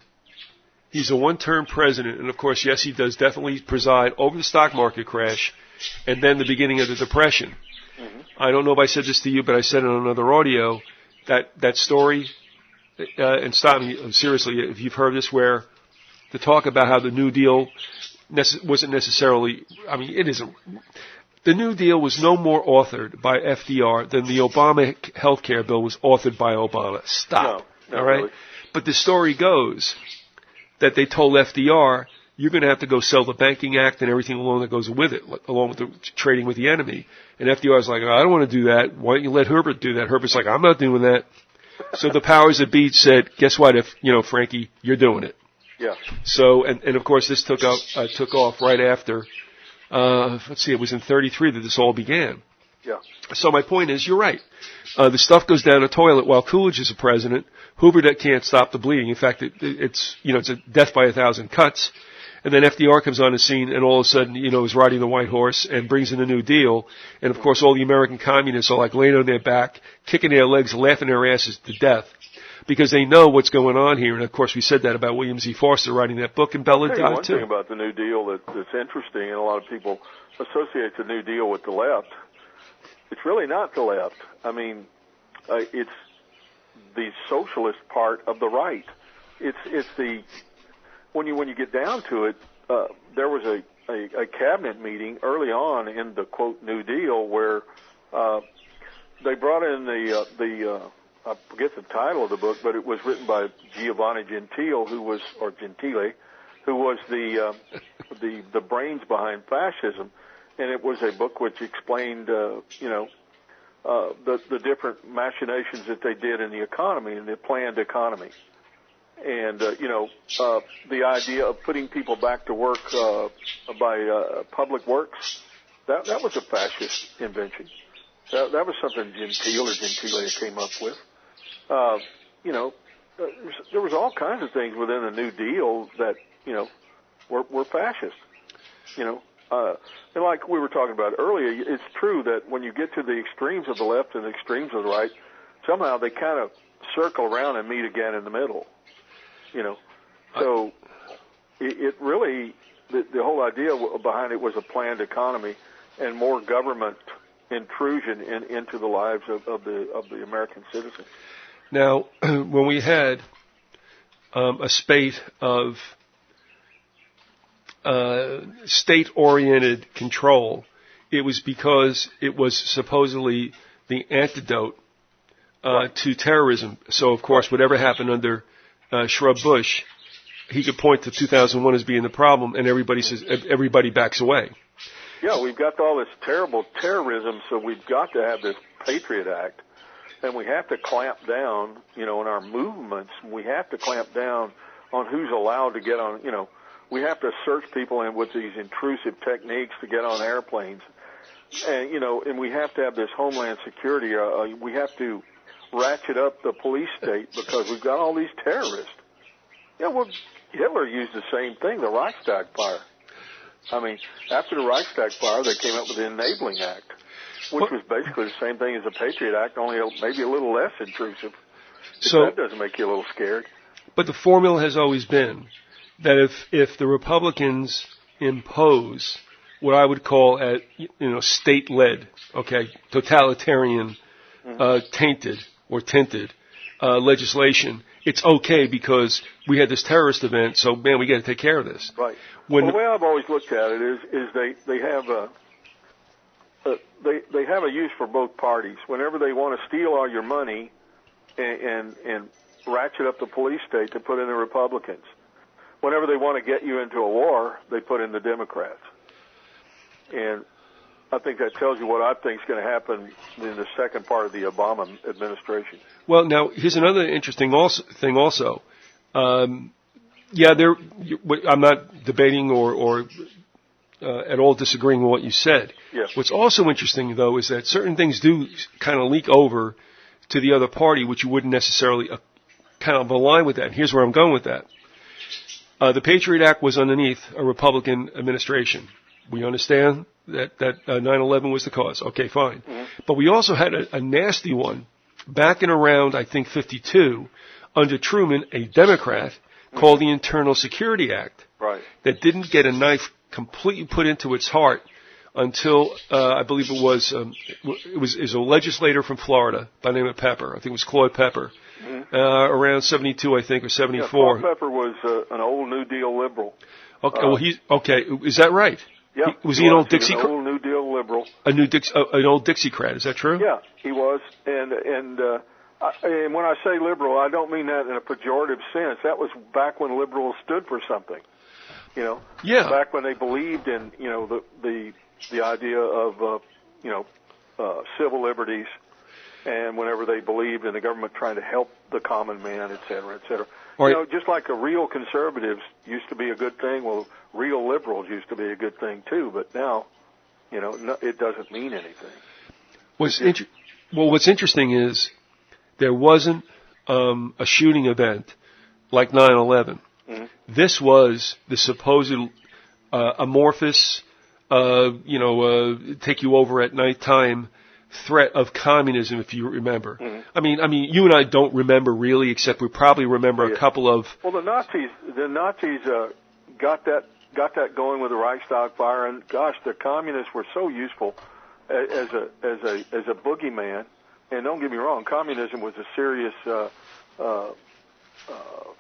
He's a one-term president, and of course, yes, he does definitely preside over the stock market crash and then the beginning of the Depression. Mm-hmm. I don't know if I said this to you, but I said it on another audio, that story, and stop me, seriously, if you've heard this, where the talk about how the New Deal wasn't necessarily, I mean, it isn't. The New Deal was no more authored by FDR than the Obama health care bill was authored by Obama. Stop. No, all right? Really. But the story goes that they told FDR you're going to have to go sell the Banking Act and everything along that goes with it, along with the trading with the enemy. And FDR's like, I don't want to do that. Why don't you let Herbert do that? Herbert's like, I'm not doing that. So the powers that be said, guess what? If, Frankie, you're doing it. Yeah. So, and of course this took off right after, it was in 33 that this all began. Yeah. So my point is, you're right. The stuff goes down the toilet while Coolidge is the president. Hoover can't stop the bleeding. In fact, it's a death by 1,000 cuts. And then FDR comes on the scene and all of a sudden, is riding the white horse and brings in the New Deal. And of course, all the American communists are like laying on their back, kicking their legs, laughing their asses to death because they know what's going on here. And of course, we said that about William Z. Forster writing that book, and Bella died one too. Thing about the New Deal that's interesting, and a lot of people associate the New Deal with the left. It's really not the left. I mean, it's the socialist part of the right. It's the when you get down to it, there was a cabinet meeting early on in the quote New Deal where they brought in the I forget the title of the book, but it was written by Giovanni Gentile, who was the brains behind fascism. And it was a book which explained, the different machinations that they did in the economy, in the planned economy. And, the idea of putting people back to work by public works, that was a fascist invention. That was something Gentile came up with. There was all kinds of things within the New Deal that, were fascist, and like we were talking about earlier, it's true that when you get to the extremes of the left and the extremes of the right, somehow they kind of circle around and meet again in the middle. So it really, the whole idea behind it was a planned economy and more government intrusion into the lives of the American citizens. Now, when we had a spate of state-oriented control, it was because it was supposedly the antidote to terrorism. So, of course, whatever happened under Shrub Bush, he could point to 2001 as being the problem, and everybody backs away. Yeah, we've got all this terrible terrorism, so we've got to have this Patriot Act, and we have to clamp down, in our movements. We have to clamp down on who's allowed to get on, we have to search people in with these intrusive techniques to get on airplanes. And, and we have to have this homeland security. We have to ratchet up the police state because we've got all these terrorists. Hitler used the same thing, the Reichstag fire. I mean, after the Reichstag fire, they came up with the Enabling Act, which was basically the same thing as the Patriot Act, only maybe a little less intrusive. So that doesn't make you a little scared. But the formula has always been that if the Republicans impose what I would call state-led, totalitarian, tainted or tinted legislation, it's okay because we had this terrorist event, so man, we got to take care of this. Right. The way I've always looked at it is they have a use for both parties. Whenever they want to steal all your money and ratchet up the police state, to put in the Republicans. Whenever they want to get you into a war, they put in the Democrats. And I think that tells you what I think is going to happen in the second part of the Obama administration. Well, now, here's another interesting thing also. I'm not debating or at all disagreeing with what you said. Yes. What's also interesting, though, is that certain things do kind of leak over to the other party, which you wouldn't necessarily kind of align with that. And here's where I'm going with that. The Patriot Act was underneath a Republican administration. We understand that 9/11 was the cause. Okay, fine. Mm-hmm. But we also had a nasty one back in around, I think, 52, under Truman, a Democrat, called the Internal Security Act. Right. That didn't get a knife completely put into its heart until I believe it was a legislator from Florida by the name of Pepper. I think it was Claude Pepper. Mm-hmm. Around 72, I think, or 74. Yeah, Claude Pepper was an old New Deal liberal. Okay, is that right? Yeah. Was he an old Dixie? An old New Deal liberal. An old Dixiecrat. Is that true? Yeah, he was. And when I say liberal, I don't mean that in a pejorative sense. That was back when liberals stood for something. You know, Yeah. back when they believed in, you know, the idea of, civil liberties, and whenever they believed in the government trying to help the common man, et cetera, et cetera. Right. You know, just like a real conservatives used to be a good thing, well, real liberals used to be a good thing too, but now, you know, it doesn't mean anything. What's interesting is there wasn't a shooting event like 9/11. Mm-hmm. This was the supposed amorphous, take you over at nighttime threat of communism, if you remember. Mm-hmm. I mean, you and I don't remember really, except we probably remember a couple of. Well, the Nazis got that going with the Reichstag fire, and gosh, the communists were so useful as a boogeyman. And don't get me wrong, communism was a serious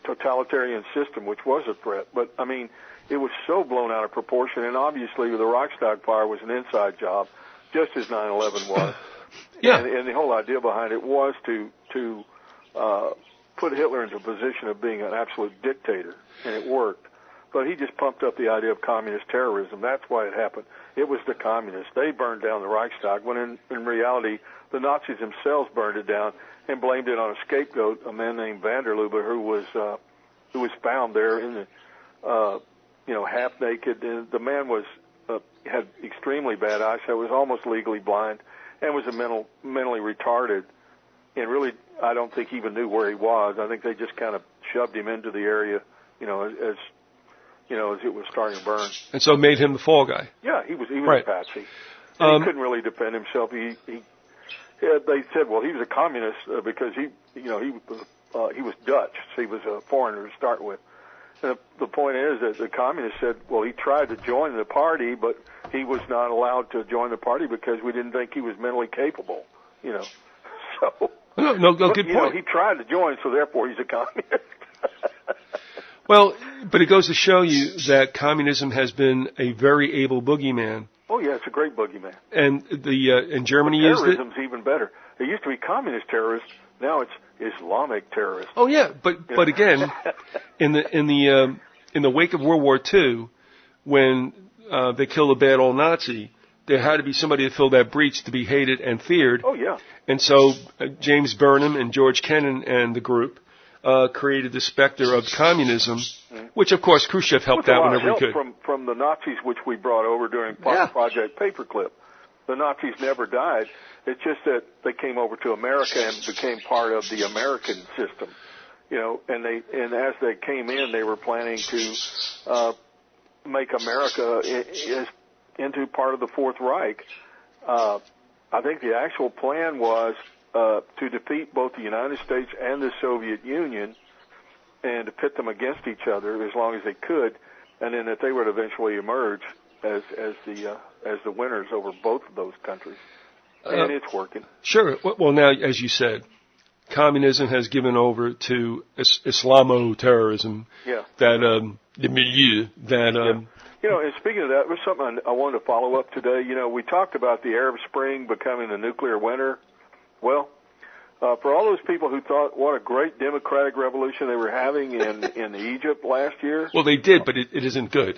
totalitarian system, which was a threat. But I mean, it was so blown out of proportion, and obviously the Reichstag fire was an inside job, just as 9/11 was. Yeah. And the whole idea behind it was to put Hitler into a position of being an absolute dictator, and it worked. But he just pumped up the idea of communist terrorism. That's why it happened. It was the communists. They burned down the Reichstag, when in reality the Nazis themselves burned it down and blamed it on a scapegoat, a man named Vanderlooper, who was found there in the half naked. And the man had extremely bad eyesight, was almost legally blind, and was mentally retarded. And really, I don't think he even knew where he was. I think they just kind of shoved him into the area, as it was starting to burn. And so made him the fall guy. Yeah, he was right. a patsy. And he couldn't really defend himself. They said, well, he was a communist because he was Dutch, so he was a foreigner to start with. And the point is that the communists said, well, he tried to join the party, but he was not allowed to join the party because we didn't think he was mentally capable. So no, good point. He tried to join, so therefore he's a communist. Well, but it goes to show you that communism has been a very able boogeyman. Oh yeah, it's a great boogeyman. And in Germany used it. Terrorism's even better. It used to be communist terrorists. Now it's Islamic terrorists. Oh yeah, but again, in the wake of World War II, when they killed a bad old Nazi, there had to be somebody to fill that breach to be hated and feared. Oh yeah. And so James Burnham and George Kennan and the group created the specter of communism, which of course Khrushchev helped out whenever he could. From the Nazis, which we brought over during Project Paperclip. The Nazis never died. It's just that they came over to America and became part of the American system. And as they came in, they were planning to make America into part of the Fourth Reich. I think the actual plan was to defeat both the United States and the Soviet Union and to pit them against each other as long as they could, and then that they would eventually emerge as the winners over both of those countries. And it's working. Sure. Well, now, as you said, communism has given over to Islamo-terrorism. Yeah. That the milieu that. And speaking of that, there's something I wanted to follow up today. We talked about the Arab Spring becoming a nuclear winter. Well, for all those people who thought what a great democratic revolution they were having in Egypt last year. Well, they did, but it isn't good.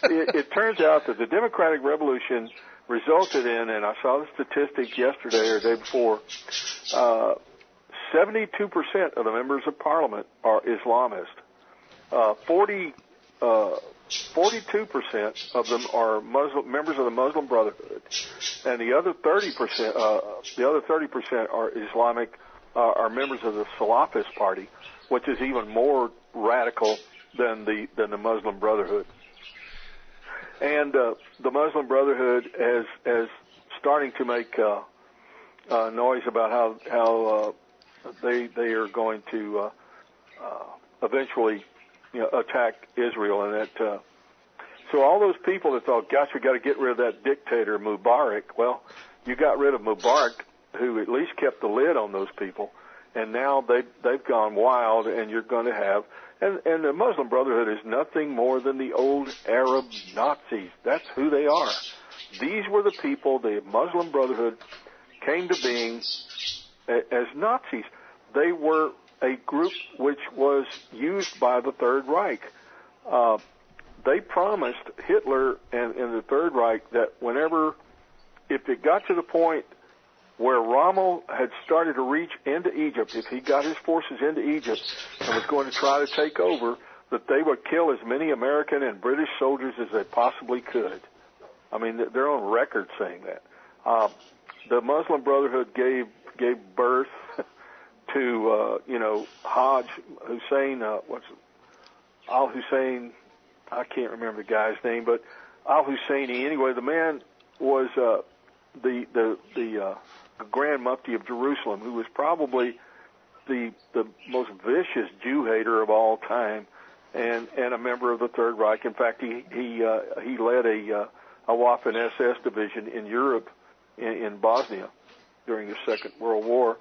It turns out that the democratic revolution resulted in, and I saw the statistic yesterday or the day before, 72% of the members of parliament are Islamist. 42% of them are Muslim members of the Muslim Brotherhood, and the other 30% are Islamic, are members of the Salafist Party, which is even more radical than the Muslim Brotherhood. And the Muslim Brotherhood is starting to make noise about how they are going to eventually attack Israel, and that so all those people that thought, gosh, we got to get rid of that dictator Mubarak. Well, you got rid of Mubarak, who at least kept the lid on those people, and now they've gone wild, and you're going to have and the Muslim Brotherhood is nothing more than the old Arab Nazis. That's who they are. These were the people. The Muslim Brotherhood came to being as Nazis. They were a group which was used by the Third Reich. they promised Hitler and the Third Reich that if it got to the point where Rommel had started to reach into Egypt, if he got his forces into Egypt and was going to try to take over, that they would kill as many American and British soldiers as they possibly could. I mean, they're on record saying that. The Muslim Brotherhood gave birth to, Hajj Hussein, Al-Hussein, I can't remember the guy's name, but Al-Husseini. Anyway, the man was the Grand Mufti of Jerusalem, who was probably the most vicious Jew hater of all time, and a member of the Third Reich. In fact, he led a Waffen SS division in Europe, in Bosnia, during the Second World War.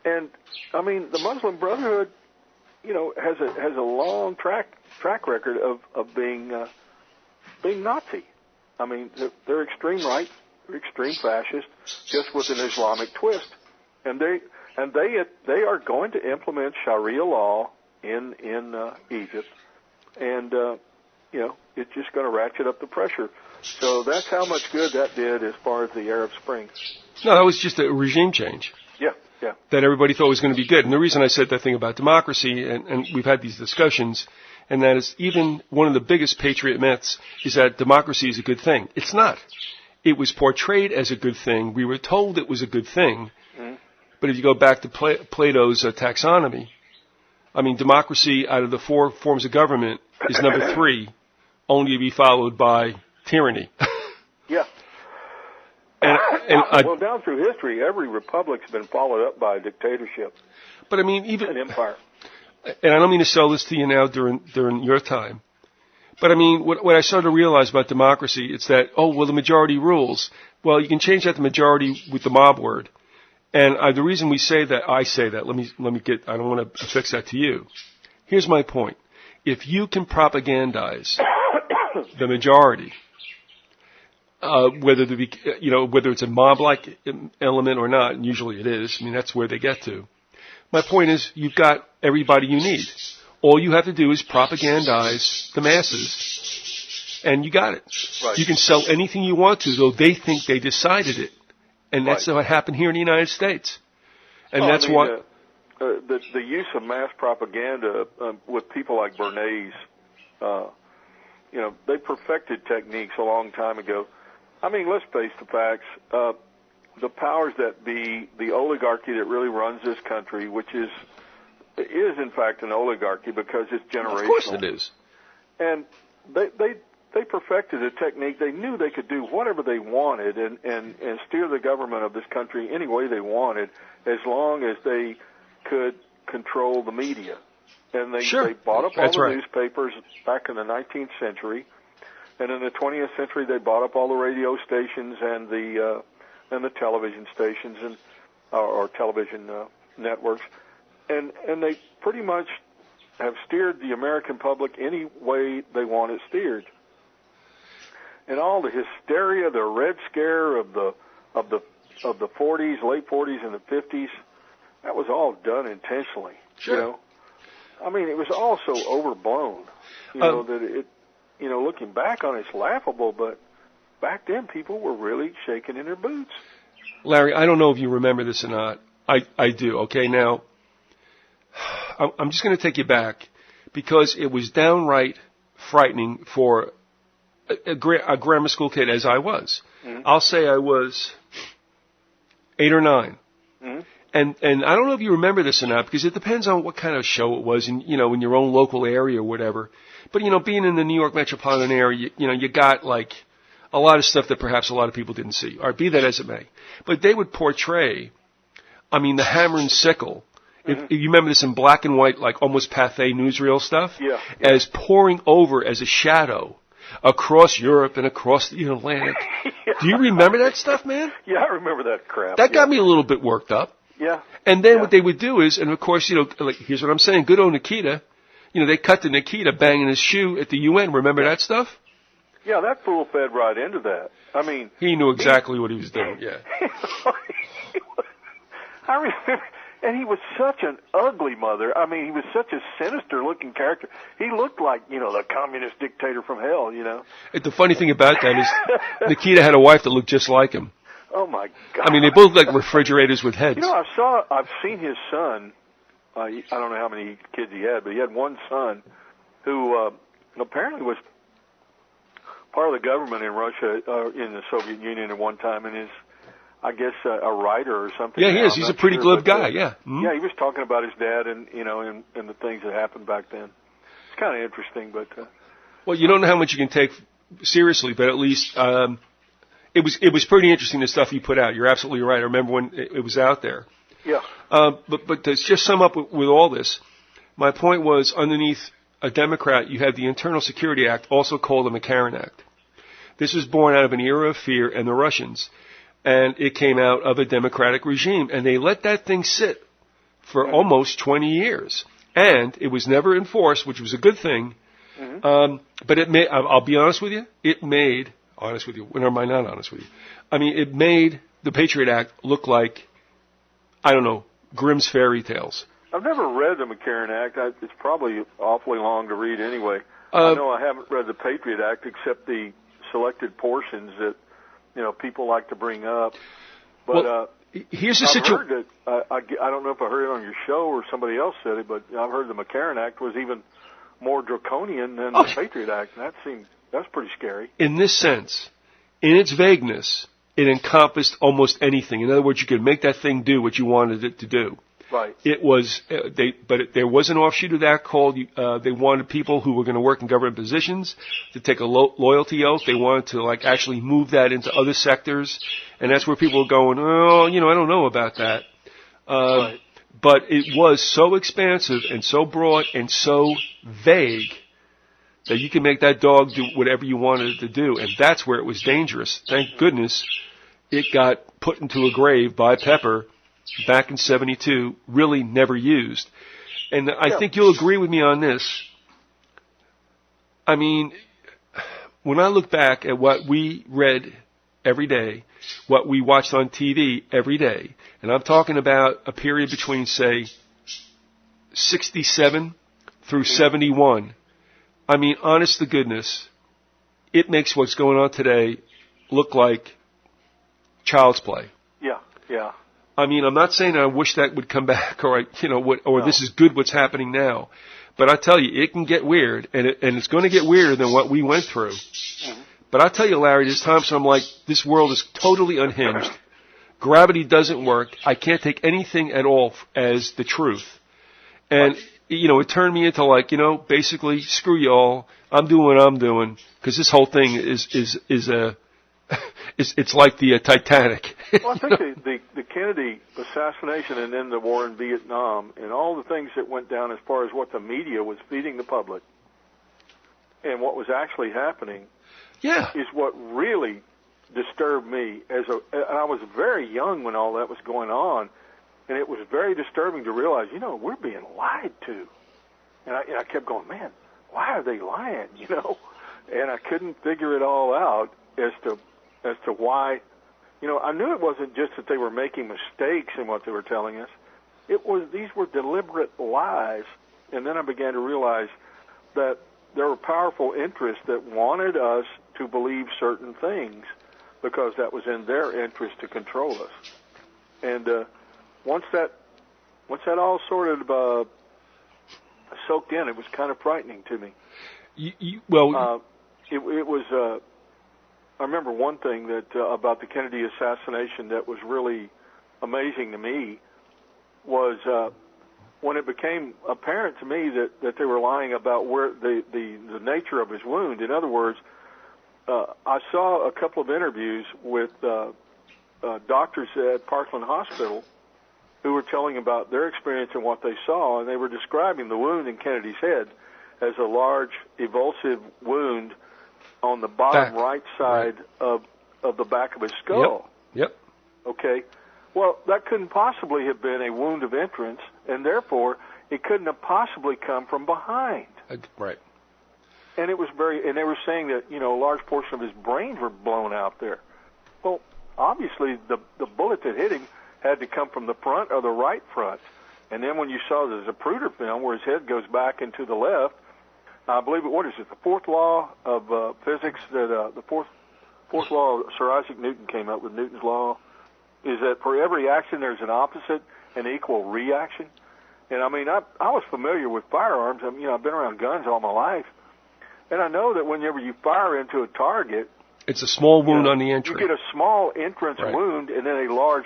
And I mean, the Muslim Brotherhood, has a long track record of being Nazi. I mean, they're extreme right, they're extreme fascist, just with an Islamic twist, and they are going to implement Sharia law in Egypt, and it's just going to ratchet up the pressure. So that's how much good that did as far as the Arab Spring. No, that was just a regime change. Yeah. That everybody thought was going to be good. And the reason I said that thing about democracy, and we've had these discussions, and that is even one of the biggest patriot myths is that democracy is a good thing. It's not. It was portrayed as a good thing. We were told it was a good thing. Mm-hmm. But if you go back to Plato's taxonomy, I mean, democracy out of the 4 forms of government is number 3, only to be followed by tyranny. Yeah. Well, down through history, every republic's been followed up by a dictatorship. But I mean, even an empire. And I don't mean to sell this to you now during your time, but I mean, what I started to realize about democracy, it's that the majority rules. Well, you can change that to majority with the mob word, and the reason I say that. Let me get. I don't want to affix that to you. Here's my point: if you can propagandize the majority. Whether it's a mob-like element or not, and usually it is. I mean, that's where they get to. My point is, you've got everybody you need. All you have to do is propagandize the masses, and you got it. Right. You can sell anything you want to, though they think they decided it, and that's what happened here in the United States. And that's why the use of mass propaganda with people like Bernays, they perfected techniques a long time ago. I mean, let's face the facts. The powers that be, the oligarchy that really runs this country, which is in fact an oligarchy because it's generational. Of course it is. And they perfected a technique. They knew they could do whatever they wanted and steer the government of this country any way they wanted, as long as they could control the media. And they bought up all the newspapers back in the 19th century. And in the 20th century, they bought up all the radio stations and the television stations or television networks, and they pretty much have steered the American public any way they want it steered. And all the hysteria, the Red Scare of the 40s, late 40s, and the 50s, that was all done intentionally. Sure. I mean, it was all so overblown. That it. Looking back on it, it's laughable, but back then people were really shaking in their boots. Larry, I don't know if you remember this or not. I do. Okay, now, I'm just going to take you back because it was downright frightening for a grammar school kid as I was. Mm-hmm. I'll say I was 8 or 9. Mm-hmm. And I don't know if you remember this or not, because it depends on what kind of show it was in your own local area or whatever. But, being in the New York metropolitan area, you got like a lot of stuff that perhaps a lot of people didn't see. Or be that as it may. But they would portray, the hammer and sickle. Mm-hmm. If you remember this in black and white, like almost Pathé newsreel stuff, as pouring over as a shadow across Europe and across the Atlantic. Yeah. Do you remember that stuff, man? Yeah, I remember that crap. That got me a little bit worked up. Yeah. And then what they would do is, and of course, like, here's what I'm saying, good old Nikita, they cut to Nikita banging his shoe at the UN. Remember that stuff? Yeah, that fool fed right into that. I mean, he knew exactly what he was doing. Yeah. I remember And he was such an ugly mother. I mean, he was such a sinister-looking character. He looked like, the communist dictator from hell, The funny thing about that is Nikita had a wife that looked just like him. Oh, my God. I mean, they both look like refrigerators with heads. I've seen his son. I don't know how many kids he had, but he had one son who apparently was part of the government in Russia, in the Soviet Union at one time, and is, I guess, a writer or something. Yeah, he is. He's a pretty glib guy, yeah. Mm-hmm. Yeah, he was talking about his dad and, and the things that happened back then. It's kind of interesting, but... Well, you don't know how much you can take seriously, but at least it was pretty interesting, the stuff he put out. You're absolutely right. I remember when it was out there. Yeah. But to just sum up with all this, my point was underneath a Democrat, you had the Internal Security Act, also called the McCarran Act. This was born out of an era of fear and the Russians. And it came out of a democratic regime. And they let that thing sit for almost 20 years. And it was never enforced, which was a good thing. Mm-hmm. But I'll be honest with you, when am I not honest with you? I mean, it made the Patriot Act look like, I don't know, Grimm's fairy tales. I've never read the McCarran Act. It's probably awfully long to read anyway. I know I haven't read the Patriot Act except the selected portions that, people like to bring up. But here's the situation. I don't know if I heard it on your show or somebody else said it, but I've heard the McCarran Act was even more draconian than the Patriot Act, and that's pretty scary. In this sense, in its vagueness, it encompassed almost anything. In other words, you could make that thing do what you wanted it to do. Right. It was, there was an offshoot of that called, they wanted people who were going to work in government positions to take a loyalty oath. They wanted to, actually move that into other sectors. And that's where people were going, I don't know about that. Right. But it was so expansive and so broad and so vague that you can make that dog do whatever you wanted it to do. And that's where it was dangerous. Thank goodness it got put into a grave by Pepper back in 72, really never used. And I think you'll agree with me on this. I mean, when I look back at what we read every day, what we watched on TV every day, and I'm talking about a period between, say, 67 through 71, I mean, honest to goodness, it makes what's going on today look like child's play. Yeah. I mean, I'm not saying I wish that would come back this is good what's happening now. But I tell you, it can get weird, and it's going to get weirder than what we went through. Mm-hmm. But I tell you, Larry, there's times when I'm like, this world is totally unhinged. Gravity doesn't work. I can't take anything at all as the truth. And, it turned me into basically, screw y'all. I'm doing what I'm doing, because this whole thing is it's like the Titanic. Well, I think the Kennedy assassination and then the war in Vietnam and all the things that went down as far as what the media was feeding the public and what was actually happening is what really disturbed me. And I was very young when all that was going on, and it was very disturbing to realize, we're being lied to. And I kept going, man, why are they lying, And I couldn't figure it all out as to why. I knew it wasn't just that they were making mistakes in what they were telling us. These were deliberate lies. And then I began to realize that there were powerful interests that wanted us to believe certain things because that was in their interest to control us. And once that all sort of soaked in, it was kind of frightening to me. It was. I remember one thing that about the Kennedy assassination that was really amazing to me was when it became apparent to me that they were lying about where the nature of his wound. In other words, I saw a couple of interviews with doctors at Parkland Hospital who were telling about their experience and what they saw, and they were describing the wound in Kennedy's head as a large evulsive wound on the bottom right side of the back of his skull. Yep. Okay. Well, that couldn't possibly have been a wound of entrance, and therefore it couldn't have possibly come from behind. Right. And it was and they were saying that, a large portion of his brains were blown out there. Well, obviously the bullet that hit him had to come from the front or the right front. And then when you saw the Zapruder film where his head goes back into the left, I believe what is it, the fourth law of physics that the fourth law Sir Isaac Newton came up with, Newton's law, is that for every action there's an opposite and equal reaction. And I mean, I was familiar with firearms. I've been around guns all my life, and I know that whenever you fire into a target, it's a small wound on the entry. You get a small entrance wound and then a large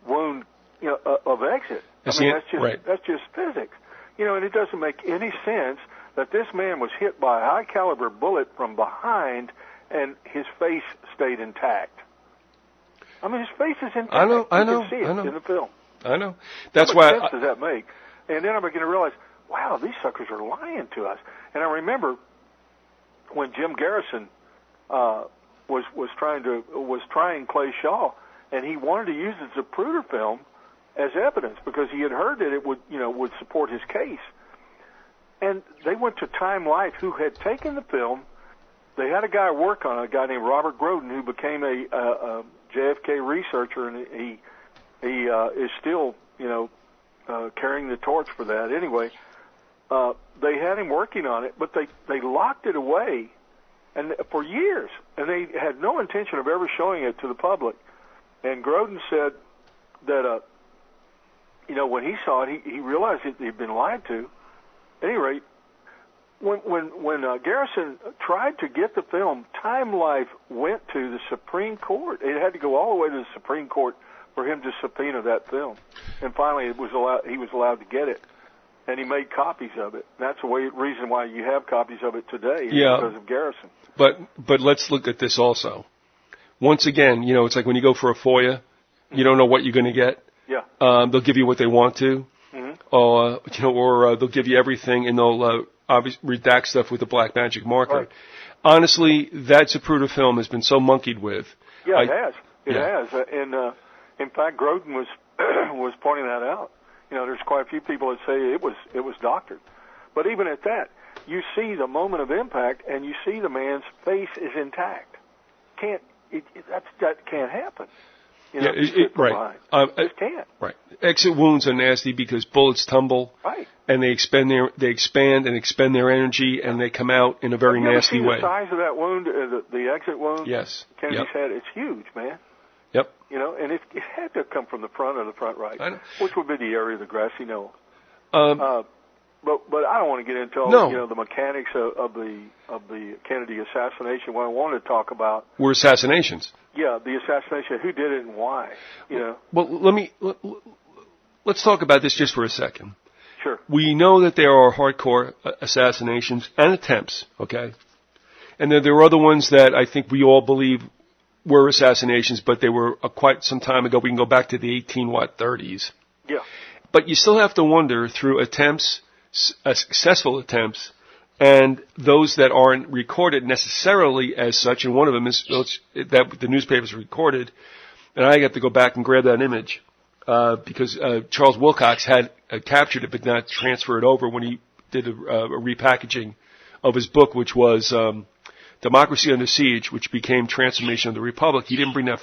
wound, of exit. That's just physics, and it doesn't make any sense that this man was hit by a high caliber bullet from behind and his face stayed intact. I mean, his face is intact. I know. You can see it in the film. I know. That's What why. sense does that make? And then I began to realize, wow, these suckers are lying to us. And I remember when Jim Garrison was trying Clay Shaw, and he wanted to use the Zapruder film as evidence because he had heard that it would support his case. And they went to Time Life, who had taken the film. They had a guy work on it, a guy named Robert Groden, who became a JFK researcher, and he is still, carrying the torch for that. Anyway, they had him working on it, but they locked it away, and for years, and they had no intention of ever showing it to the public. And Groden said that, when he saw it, he realized that he'd been lied to. At any rate, when Garrison tried to get the film, Time Life went to the Supreme Court. It had to go all the way to the Supreme Court for him to subpoena that film. And finally, he was allowed to get it, and he made copies of it. And that's the reason why you have copies of it today, because of Garrison. But let's look at this also. Once again, it's like when you go for a FOIA, you don't know what you're going to get. Yeah. They'll give you what they want to. Or they'll give you everything, and they'll obviously redact stuff with a black magic marker. Right. Honestly, that Zapruder film has been so monkeyed with. Yeah, it has. It has. And in fact, Groden was pointing that out. There's quite a few people that say it was doctored. But even at that, you see the moment of impact, and you see the man's face is intact. That can't happen. Right. It can't. Right. Exit wounds are nasty because bullets tumble. Right. And they expand and expend their energy, and they come out in a very nasty way. The size of that wound, the exit wound. Yes. Kennedy's head. It's huge, man. Yep. And it had to come from the front or the front right, which would be the area of the grassy knoll. But I don't want to get into all the mechanics of the Kennedy assassination. What I wanted to talk about were assassinations. Yeah, the assassination. Who did it and why? Well, let's talk about this just for a second. Sure. We know that there are hardcore assassinations and attempts, okay? And there are other ones that I think we all believe were assassinations, but they were quite some time ago. We can go back to the 30s. Yeah. But you still have to wonder through attempts, successful attempts, and those that aren't recorded necessarily as such, and one of them is that the newspapers recorded, and I got to go back and grab that image. Because Charles Wilcox had captured it but not transferred it over when he did a repackaging of his book, which was Democracy Under Siege, which became Transformation of the Republic. He didn't bring that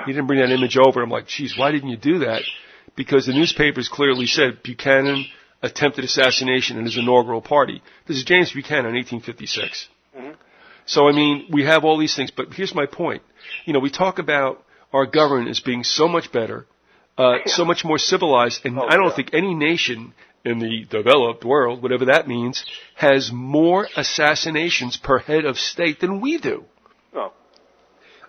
he didn't bring that image over. I'm like, geez, why didn't you do that? Because the newspapers clearly said Buchanan attempted assassination in his inaugural party. This is James Buchanan, 1856. Mm-hmm. So, I mean, we have all these things, but here's my point. We talk about our government as being so much better, so much more civilized, and I don't think any nation in the developed world, whatever that means, has more assassinations per head of state than we do. Oh.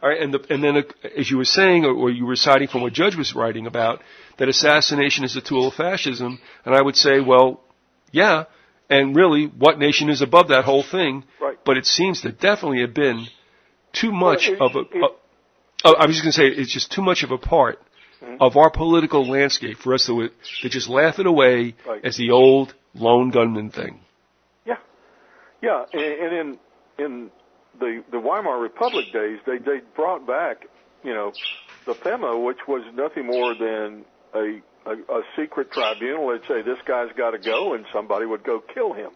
All right, and then as you were saying, or you were citing from what Judge was writing about, that assassination is a tool of fascism, and I would say, well, yeah, and really, what nation is above that whole thing? Right. But it seems to definitely have been too much I was just going to say, it's just too much of a part of our political landscape for us to just laugh it away as the old lone gunman thing. Yeah. Yeah, and in the Weimar Republic days, they brought back, the FEMA, which was nothing more than a secret tribunal. They'd say, this guy's got to go, and somebody would go kill him.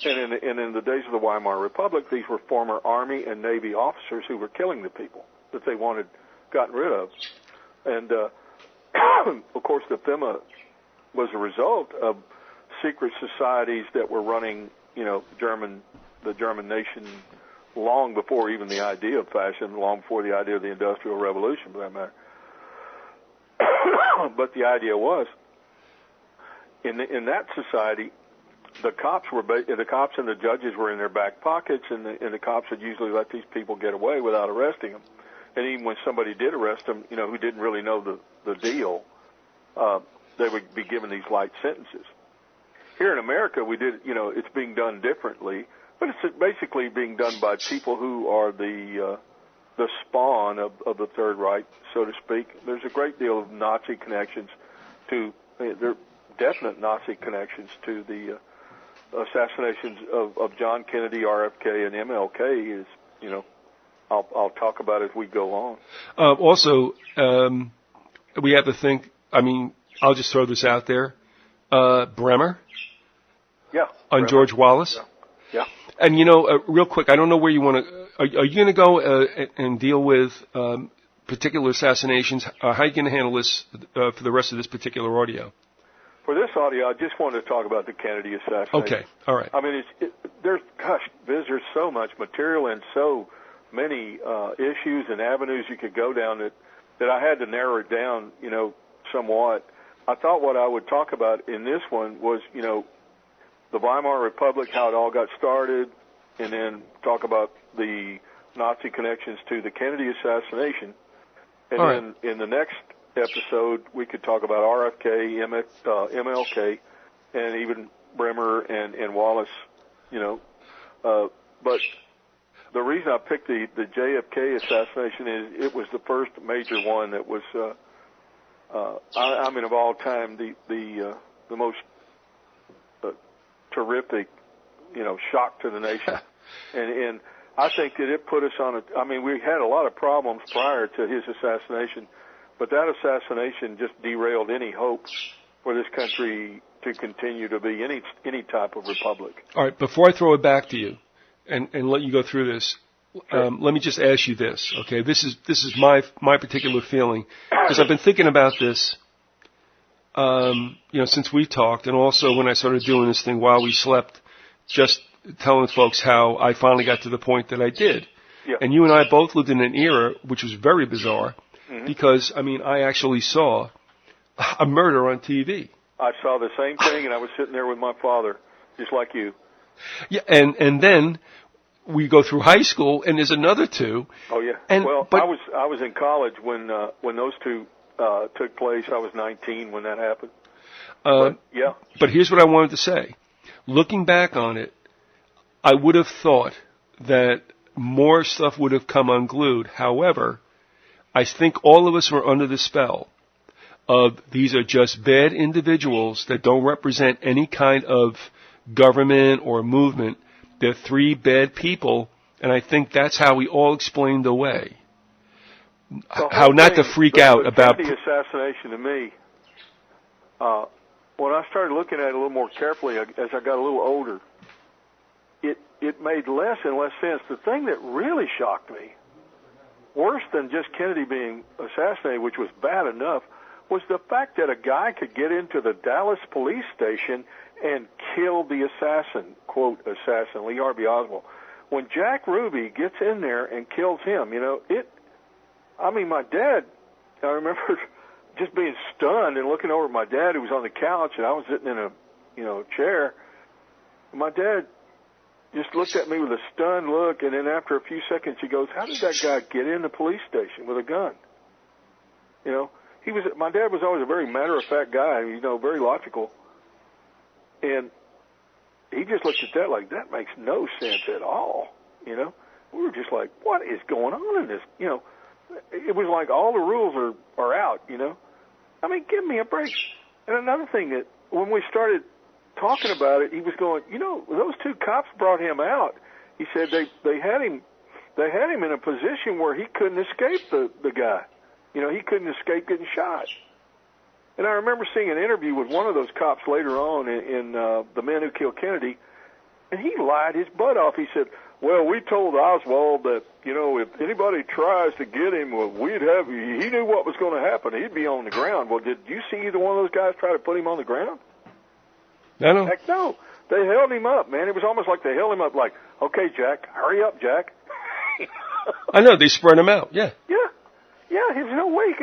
And in the days of the Weimar Republic, these were former Army and Navy officers who were killing the people that they wanted gotten rid of. And of course, the FEMA was a result of secret societies that were running, the German nation long before even the idea of fashion, long before the idea of the Industrial Revolution, for that matter. But the idea was, in that society, the cops and the judges were in their back pockets, and the cops would usually let these people get away without arresting them. And even when somebody did arrest them, who didn't really know the deal, they would be given these light sentences. Here in America, it's being done differently, but it's basically being done by people who are the spawn of the Third Reich, so to speak. There's a great deal of Nazi connections there are definite Nazi connections to the assassinations of John Kennedy, RFK, and MLK. I'll talk about as we go on. Also, we have to think, I'll just throw this out there. Bremer? Yeah. On Bremer. George Wallace? Yeah. And, real quick, I don't know where you want to... Are you going to go and deal with particular assassinations? How are you going to handle this for the rest of this particular audio? For this audio, I just wanted to talk about the Kennedy assassination. Okay, all right. There's so much material and so many issues and avenues you could go down that I had to narrow it down, somewhat. I thought what I would talk about in this one was, the Weimar Republic, how it all got started, and then talk about the Nazi connections to the Kennedy assassination. And all then in the next episode, we could talk about RFK, MLK, and even Bremer and Wallace, but the reason I picked the JFK assassination is it was the first major one that was, of all time, the most terrific, shock to the nation. And I think that it put us on we had a lot of problems prior to his assassination, but that assassination just derailed any hope for this country to continue to be any type of republic. All right, before I throw it back to you and let you go through this, sure. Let me just ask you this, okay? This is my particular feeling, because I've been thinking about this, since we talked, and also when I started doing this thing while we slept, just telling folks how I finally got to the point that I did. Yeah. And you and I both lived in an era which was very bizarre, mm-hmm. because, I actually saw a murder on TV. I saw the same thing, and I was sitting there with my father, just like you. Yeah, and then we go through high school, and there's another two. Oh yeah. I was in college when those two took place. I was 19 when that happened. Yeah. But here's what I wanted to say. Looking back on it, I would have thought that more stuff would have come unglued. However, I think all of us were under the spell of these are just bad individuals that don't represent any kind of government or movement. They're three bad people, and I think that's how we all explained away. How not to freak out about the assassination to me. When I started looking at it a little more carefully as I got a little older, it made less and less sense. The thing that really shocked me, worse than just Kennedy being assassinated, which was bad enough, was the fact that a guy could get into the Dallas police station and kill the assassin, quote, assassin, Lee Harvey Oswald. When Jack Ruby gets in there and kills him, my dad, I remember just being stunned and looking over at my dad, who was on the couch, and I was sitting in a chair. My dad just looked at me with a stunned look, and then after a few seconds, he goes, "How did that guy get in the police station with a gun?" My dad was always a very matter-of-fact guy, very logical. And he just looked at that like, that makes no sense at all, We were just like, what is going on in this? It was like all the rules are out, give me a break. And another thing that when we started talking about it, he was going, those two cops brought him out. He said they had him in a position where he couldn't escape the guy. He couldn't escape getting shot. And I remember seeing an interview with one of those cops later on in The Men Who Killed Kennedy, And he lied his butt off. He said, well, we told Oswald that, if anybody tries to get him, well, he knew what was going to happen. He'd be on the ground. Well, did you see either one of those guys try to put him on the ground? No. Heck no. They held him up, man. It was almost like they held him up like, okay, Jack, hurry up, Jack. I know, they spread him out, yeah. Yeah, there's no way.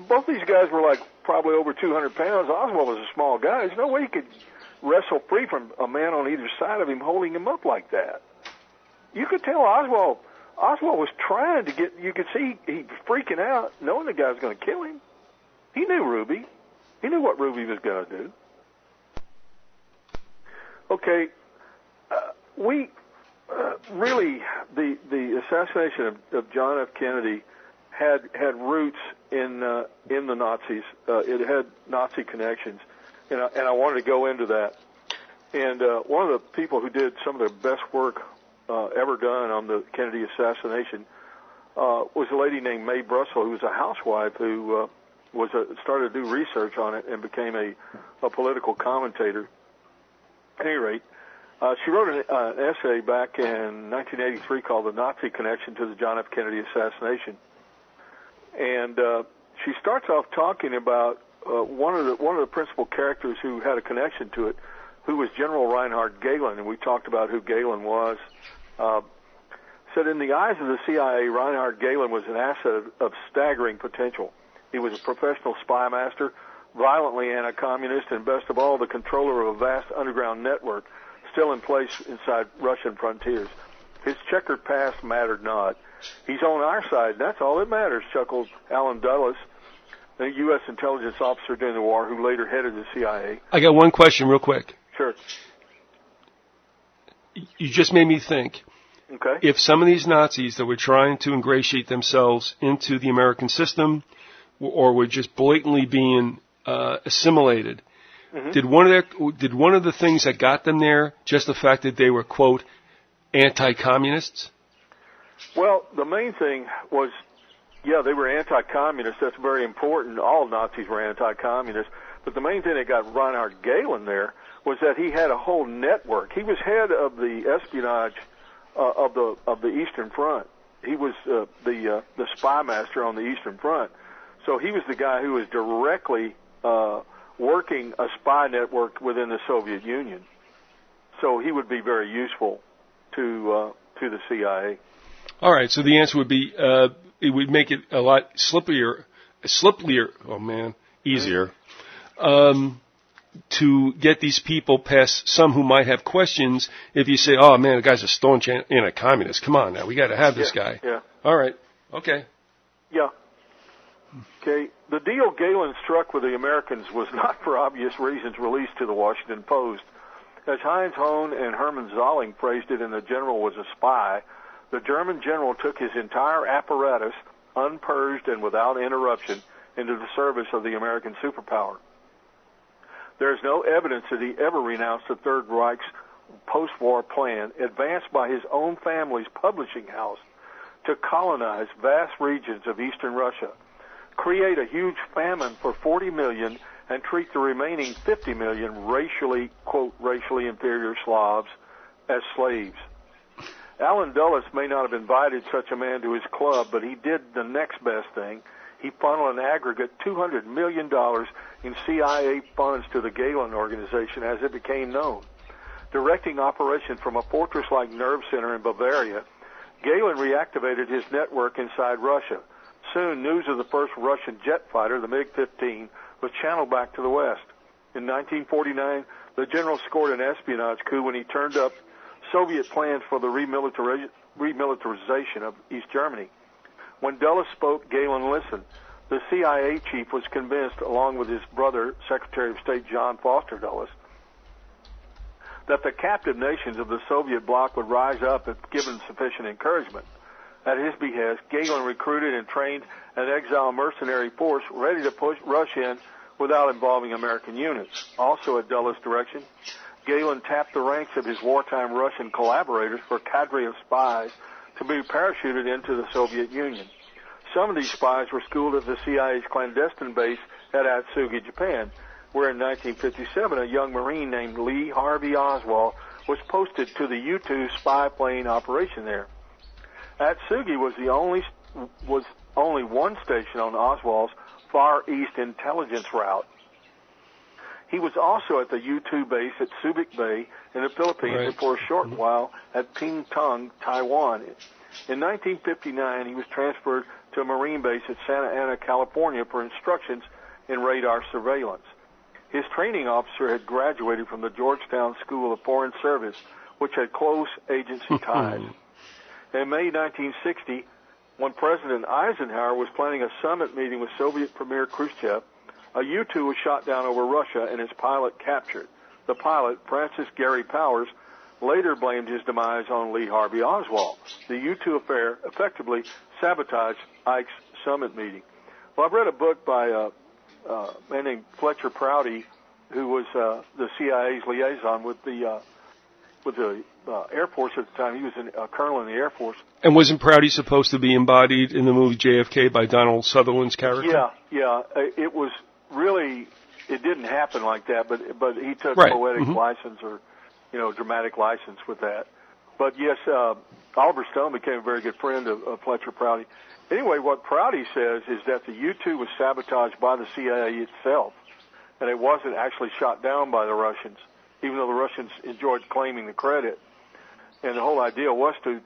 Both these guys were like probably over 200 pounds. Oswald was a small guy. There's no way he could wrestle free from a man on either side of him holding him up like that. You could tell Oswald was trying to get, you could see he was freaking out, knowing the guy was going to kill him. He knew Ruby. He knew what Ruby was going to do. Okay, really, the assassination of John F. Kennedy had roots in the Nazis. It had Nazi connections, and I wanted to go into that. And one of the people who did some of the best work ever done on the Kennedy assassination was a lady named Mae Brussel, who was a housewife who started to do research on it and became a political commentator. At any rate, she wrote an essay back in 1983 called "The Nazi Connection to the John F. Kennedy Assassination," and she starts off talking about one of the principal characters who had a connection to it, who was General Reinhard Gehlen, and we talked about who Gehlen was. Said in the eyes of the CIA, Reinhard Gehlen was an asset of staggering potential. He was a professional spy master, violently anti-communist, and best of all, the controller of a vast underground network still in place inside Russian frontiers. His checkered past mattered not. He's on our side, and that's all that matters, chuckled Alan Dulles, a U.S. intelligence officer during the war who later headed the CIA. I got one question real quick. Sure. You just made me think. Okay. If some of these Nazis that were trying to ingratiate themselves into the American system or were just blatantly being assimilated, did one of the things that got them there just the fact that they were, quote, anti-communists? Well, the main thing was, yeah, they were anti-communist. That's very important. All Nazis were anti-communist. But the main thing that got Reinhard Gehlen there was that he had a whole network. He was head of the espionage of the Eastern Front. He was the spy master on the Eastern Front. So he was the guy who was directly working a spy network within the Soviet Union. So he would be very useful to the CIA. All right. So the answer would be it would make it a lot slipperier. Oh man, easier. To get these people past some who might have questions if you say, oh man, the guy's a staunch anti-communist. Come on now, we got to have this guy. Yeah. All right. Okay. Yeah. Okay. The deal Gehlen struck with the Americans was not for obvious reasons released to the Washington Post. As Heinz Hohn and Hermann Zolling phrased it in The General Was a Spy, the German general took his entire apparatus, unpurged and without interruption, into the service of the American superpower. There is no evidence that he ever renounced the Third Reich's post-war plan, advanced by his own family's publishing house, to colonize vast regions of eastern Russia, create a huge famine for 40 million, and treat the remaining 50 million racially, quote, racially inferior Slavs as slaves. Alan Dulles may not have invited such a man to his club, but he did the next best thing. He funneled an aggregate $200 million in CIA funds to the Gehlen organization as it became known. Directing operation from a fortress-like nerve center in Bavaria, Gehlen reactivated his network inside Russia. Soon, news of the first Russian jet fighter, the MiG-15, was channeled back to the West. In 1949, the general scored an espionage coup when he turned up Soviet plans for the remilitarization of East Germany. When Dulles spoke, Gehlen listened. The CIA chief was convinced, along with his brother, Secretary of State John Foster Dulles, that the captive nations of the Soviet bloc would rise up if given sufficient encouragement. At his behest, Gehlen recruited and trained an exile mercenary force ready to push Russia in without involving American units. Also at Dulles' direction, Gehlen tapped the ranks of his wartime Russian collaborators for a cadre of spies to be parachuted into the Soviet Union. Some of these spies were schooled at the CIA's clandestine base at Atsugi, Japan, where in 1957 a young Marine named Lee Harvey Oswald was posted to the U-2 spy plane operation there. Atsugi was only one station on Oswald's Far East intelligence route. He was also at the U-2 base at Subic Bay in the Philippines and for a short while at Pingtung, Taiwan. In 1959, he was transferred to a Marine base at Santa Ana, California for instructions in radar surveillance. His training officer had graduated from the Georgetown School of Foreign Service, which had close agency ties. In May 1960, when President Eisenhower was planning a summit meeting with Soviet Premier Khrushchev, a U-2 was shot down over Russia and its pilot captured. The pilot, Francis Gary Powers, later blamed his demise on Lee Harvey Oswald. The U-2 affair effectively sabotaged Ike's summit meeting. Well, I've read a book by a man named Fletcher Prouty, who was the CIA's liaison with the Air Force at the time. He was a colonel in the Air Force. And wasn't Prouty supposed to be embodied in the movie JFK by Donald Sutherland's character? Yeah. It was really, it didn't happen like that, but he took poetic license or, dramatic license with that. But yes, Oliver Stone became a very good friend of Fletcher Prouty. Anyway, what Prouty says is that the U-2 was sabotaged by the CIA itself, and it wasn't actually shot down by the Russians, even though the Russians enjoyed claiming the credit. And the whole idea was to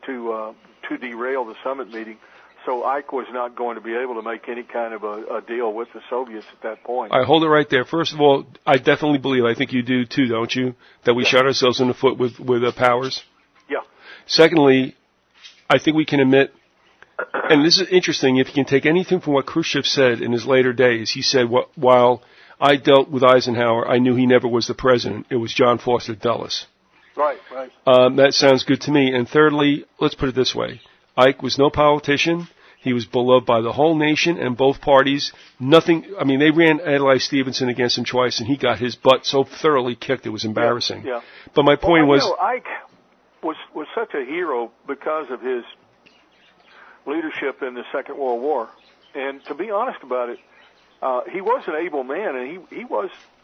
derail the summit meeting, so Ike was not going to be able to make any kind of a deal with the Soviets at that point. All right, hold it right there. First of all, I definitely believe, I think you do too, don't you, that we shot ourselves in the foot with Powers? Yeah. Secondly, I think we can admit, and this is interesting, if you can take anything from what Khrushchev said in his later days, he said, while I dealt with Eisenhower, I knew he never was the president. It was John Foster Dulles. Right. That sounds good to me. And thirdly, let's put it this way. Ike was no politician. He was beloved by the whole nation and both parties. They ran Adlai Stevenson against him twice, and he got his butt so thoroughly kicked it was embarrassing. Yeah. But my point was... Ike was such a hero because of his leadership in the Second World War. And to be honest about it, he was an able man, and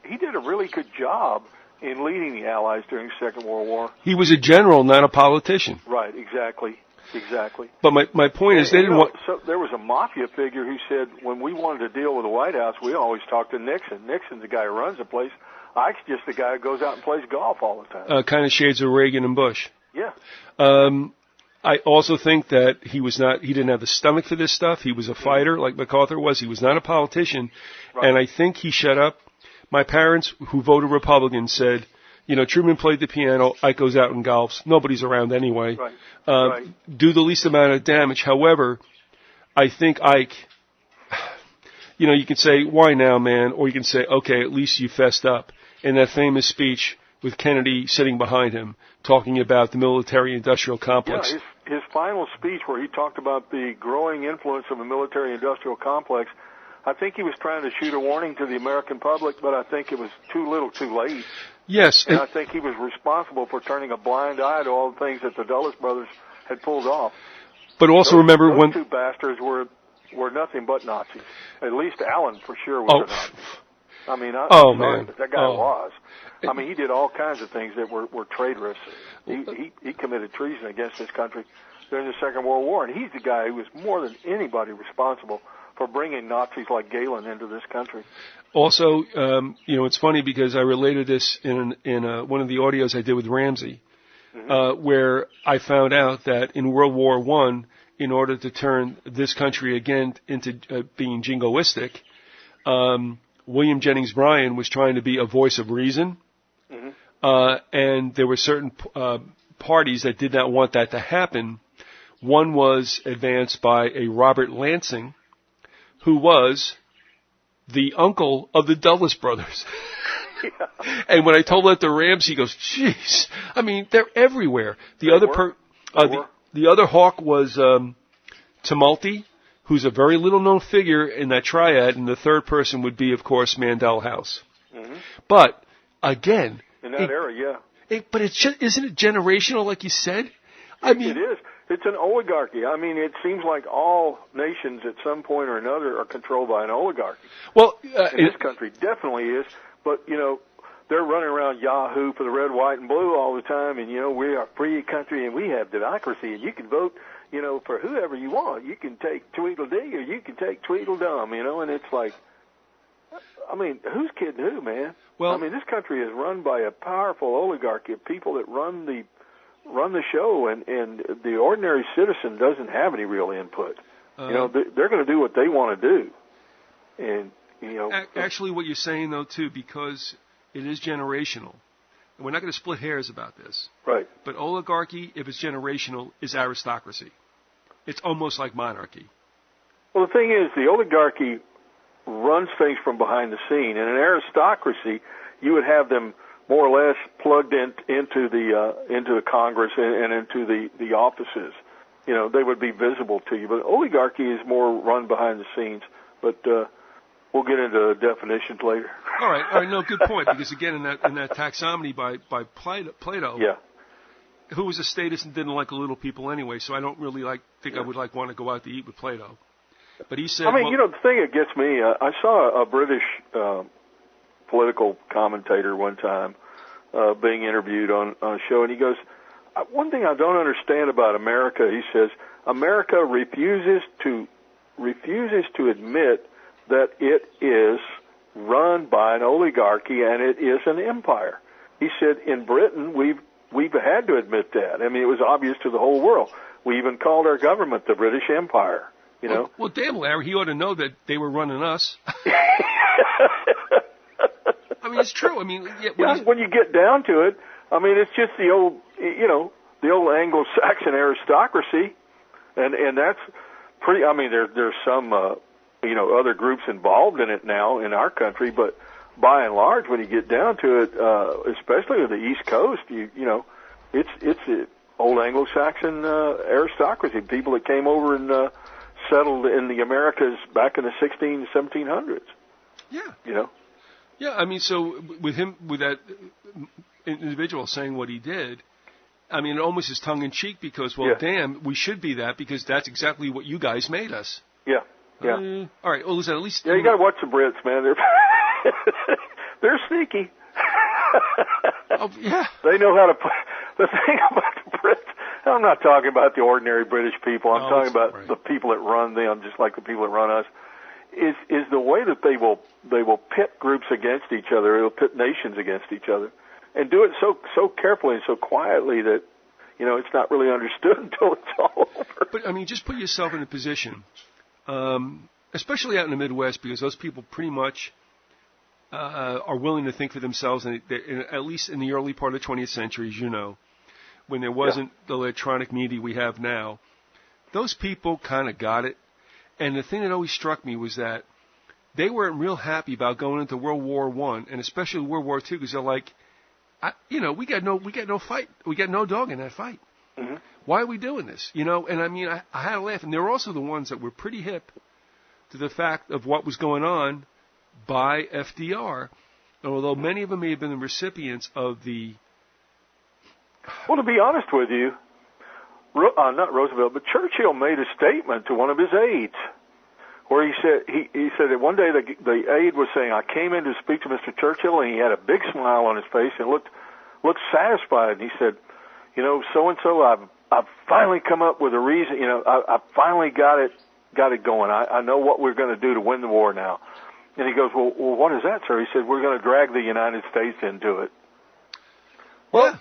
he did a really good job in leading the Allies during the Second World War. He was a general, not a politician. Right, exactly. But my point is, they didn't want... So there was a mafia figure who said, when we wanted to deal with the White House, we always talked to Nixon. Nixon's the guy who runs the place. Ike's just the guy who goes out and plays golf all the time. Kind of shades of Reagan and Bush. Yeah. I also think that he didn't have the stomach for this stuff. He was a fighter like MacArthur was. He was not a politician. Right. And I think he shut up. My parents, who voted Republican, said, Truman played the piano, Ike goes out and golfs. Nobody's around anyway. Right. Do the least amount of damage. However, I think Ike, you can say, why now, man? Or you can say, okay, at least you fessed up. In that famous speech with Kennedy sitting behind him, talking about the military-industrial complex. Yeah, his final speech where he talked about the growing influence of the military-industrial complex, I think he was trying to shoot a warning to the American public, but I think it was too little too late. Yes. And I think he was responsible for turning a blind eye to all the things that the Dulles brothers had pulled off. But also remember those two bastards were nothing but Nazis. At least Allen for sure was a Nazi. Man. But that guy was. He did all kinds of things that were traitorous. He committed treason against this country during the Second World War, and he's the guy who was more than anybody responsible for bringing Nazis like Galen into this country. Also, it's funny because I related this in one of the audios I did with Ramsey, where I found out that in World War I, in order to turn this country again into being jingoistic, William Jennings Bryan was trying to be a voice of reason, and there were certain parties that did not want that to happen. One was advanced by a Robert Lansing, who was the uncle of the Dulles brothers. Yeah. And when I told that to Ramsey, he goes, "Jeez, they're everywhere." The other hawk was Tumulty, who's a very little-known figure in that triad, and the third person would be, of course, Mandel House. But again, in that era, yeah. But isn't it generational, like you said? It is. It's an oligarchy. It seems like all nations at some point or another are controlled by an oligarchy. Well, and this country definitely is. But, they're running around Yahoo for the red, white, and blue all the time, and, we are a free country, and we have democracy, and you can vote, for whoever you want. You can take Tweedledee or you can take Tweedledum, and it's like, I mean, who's kidding who, man? Well, I mean, this country is run by a powerful oligarchy of people that run the show, and the ordinary citizen doesn't have any real input. They're going to do what they want to do, and actually, what you're saying though too, because it is generational, and we're not going to split hairs about this, right? But oligarchy, if it's generational, is aristocracy. It's almost like monarchy. Well, the thing is, the oligarchy runs things from behind the scene. In an aristocracy, you would have them more or less plugged into the Congress and into the offices. They would be visible to you. But oligarchy is more run behind the scenes. But we'll get into definitions later. All right. No, good point. Because again, in that taxonomy by Plato, yeah, who was a statist and didn't like little people anyway. So I don't really think I would want to go out to eat with Plato. But he said, I mean, the thing that gets me, I saw a British political commentator one time being interviewed on a show, and he goes, one thing I don't understand about America, he says, America refuses to admit that it is run by an oligarchy and it is an empire. He said, in Britain, we've had to admit that. I mean, it was obvious to the whole world. We even called our government the British Empire. Well, damn, Larry, he ought to know that they were running us. I mean, it's true. I mean, when you get down to it, I mean, it's just the old, the old Anglo-Saxon aristocracy, and that's pretty. I mean, there's some, other groups involved in it now in our country, but by and large, when you get down to it, especially with the East Coast, it's the old Anglo-Saxon aristocracy, people that came over and settled in the Americas back in the 1700s. Yeah. Yeah, I mean, so with that individual saying what he did, I mean, it almost is tongue-in-cheek because, damn, we should be that because that's exactly what you guys made us. Yeah, yeah. All right, well, listen, at least... Yeah, you got to watch the Brits, man. They're sneaky. Oh, yeah. They know how to... The thing about the Brits, I'm not talking about the ordinary British people. I'm talking about the people that run them, just like the people that run us. Is the way that they will pit groups against each other. They'll pit nations against each other, and do it so carefully and so quietly that it's not really understood until it's all over. But I mean, just put yourself in a position, especially out in the Midwest, because those people pretty much are willing to think for themselves, and at least in the early part of the 20th century, as you know, when there wasn't the electronic media we have now, those people kind of got it. And the thing that always struck me was that they weren't real happy about going into World War I, and especially World War II, because they're like, we got no fight, we got no dog in that fight. Mm-hmm. Why are we doing this? And I mean, I had to laugh. And they were also the ones that were pretty hip to the fact of what was going on by FDR, and although many of them may have been the recipients of the... Well, to be honest with you, not Roosevelt, but Churchill made a statement to one of his aides where he said that one day the aide was saying, I came in to speak to Mr. Churchill, and he had a big smile on his face and looked satisfied. And he said, so-and-so, I've finally come up with a reason, I finally got it going. I know what we're going to do to win the war now. And he goes, well, what is that, sir? He said, we're going to drag the United States into it. Well,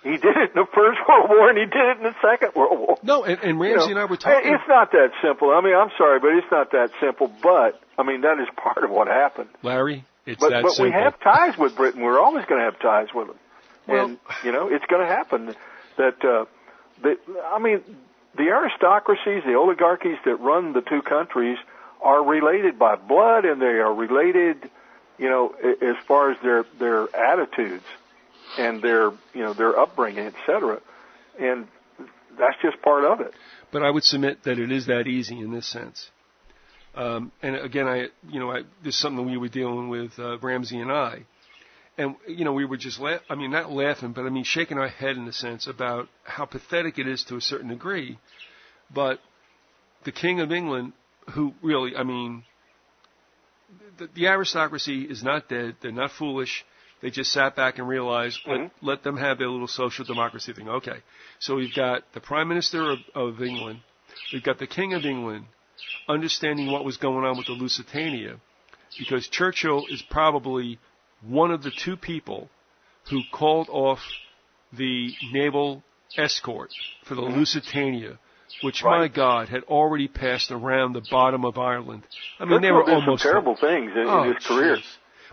he did it in the First World War, and he did it in the Second World War. No, and Ramsey and I were talking... It's not that simple. I mean, I'm sorry, but it's not that simple. But, I mean, that is part of what happened. Larry, it's that simple. But we have ties with Britain. We're always going to have ties with them. Well, and, it's going to happen. That, the aristocracies, the oligarchies that run the two countries are related by blood, and they are related, as far as their attitudes and their upbringing, etc. And that's just part of it. But I would submit that it is that easy in this sense. And again, this is something we were dealing with, Ramsey and I. And, we were just not laughing, but shaking our head in a sense about how pathetic it is to a certain degree. But the King of England, who really, the aristocracy is not dead. They're not foolish. They just sat back and realized, let them have their little social democracy thing. Okay. So we've got the Prime Minister of England. We've got the King of England understanding what was going on with the Lusitania, because Churchill is probably one of the two people who called off the naval escort for the Lusitania, which, my God, had already passed around the bottom of Ireland. I mean, they were almost some terrible things in his career.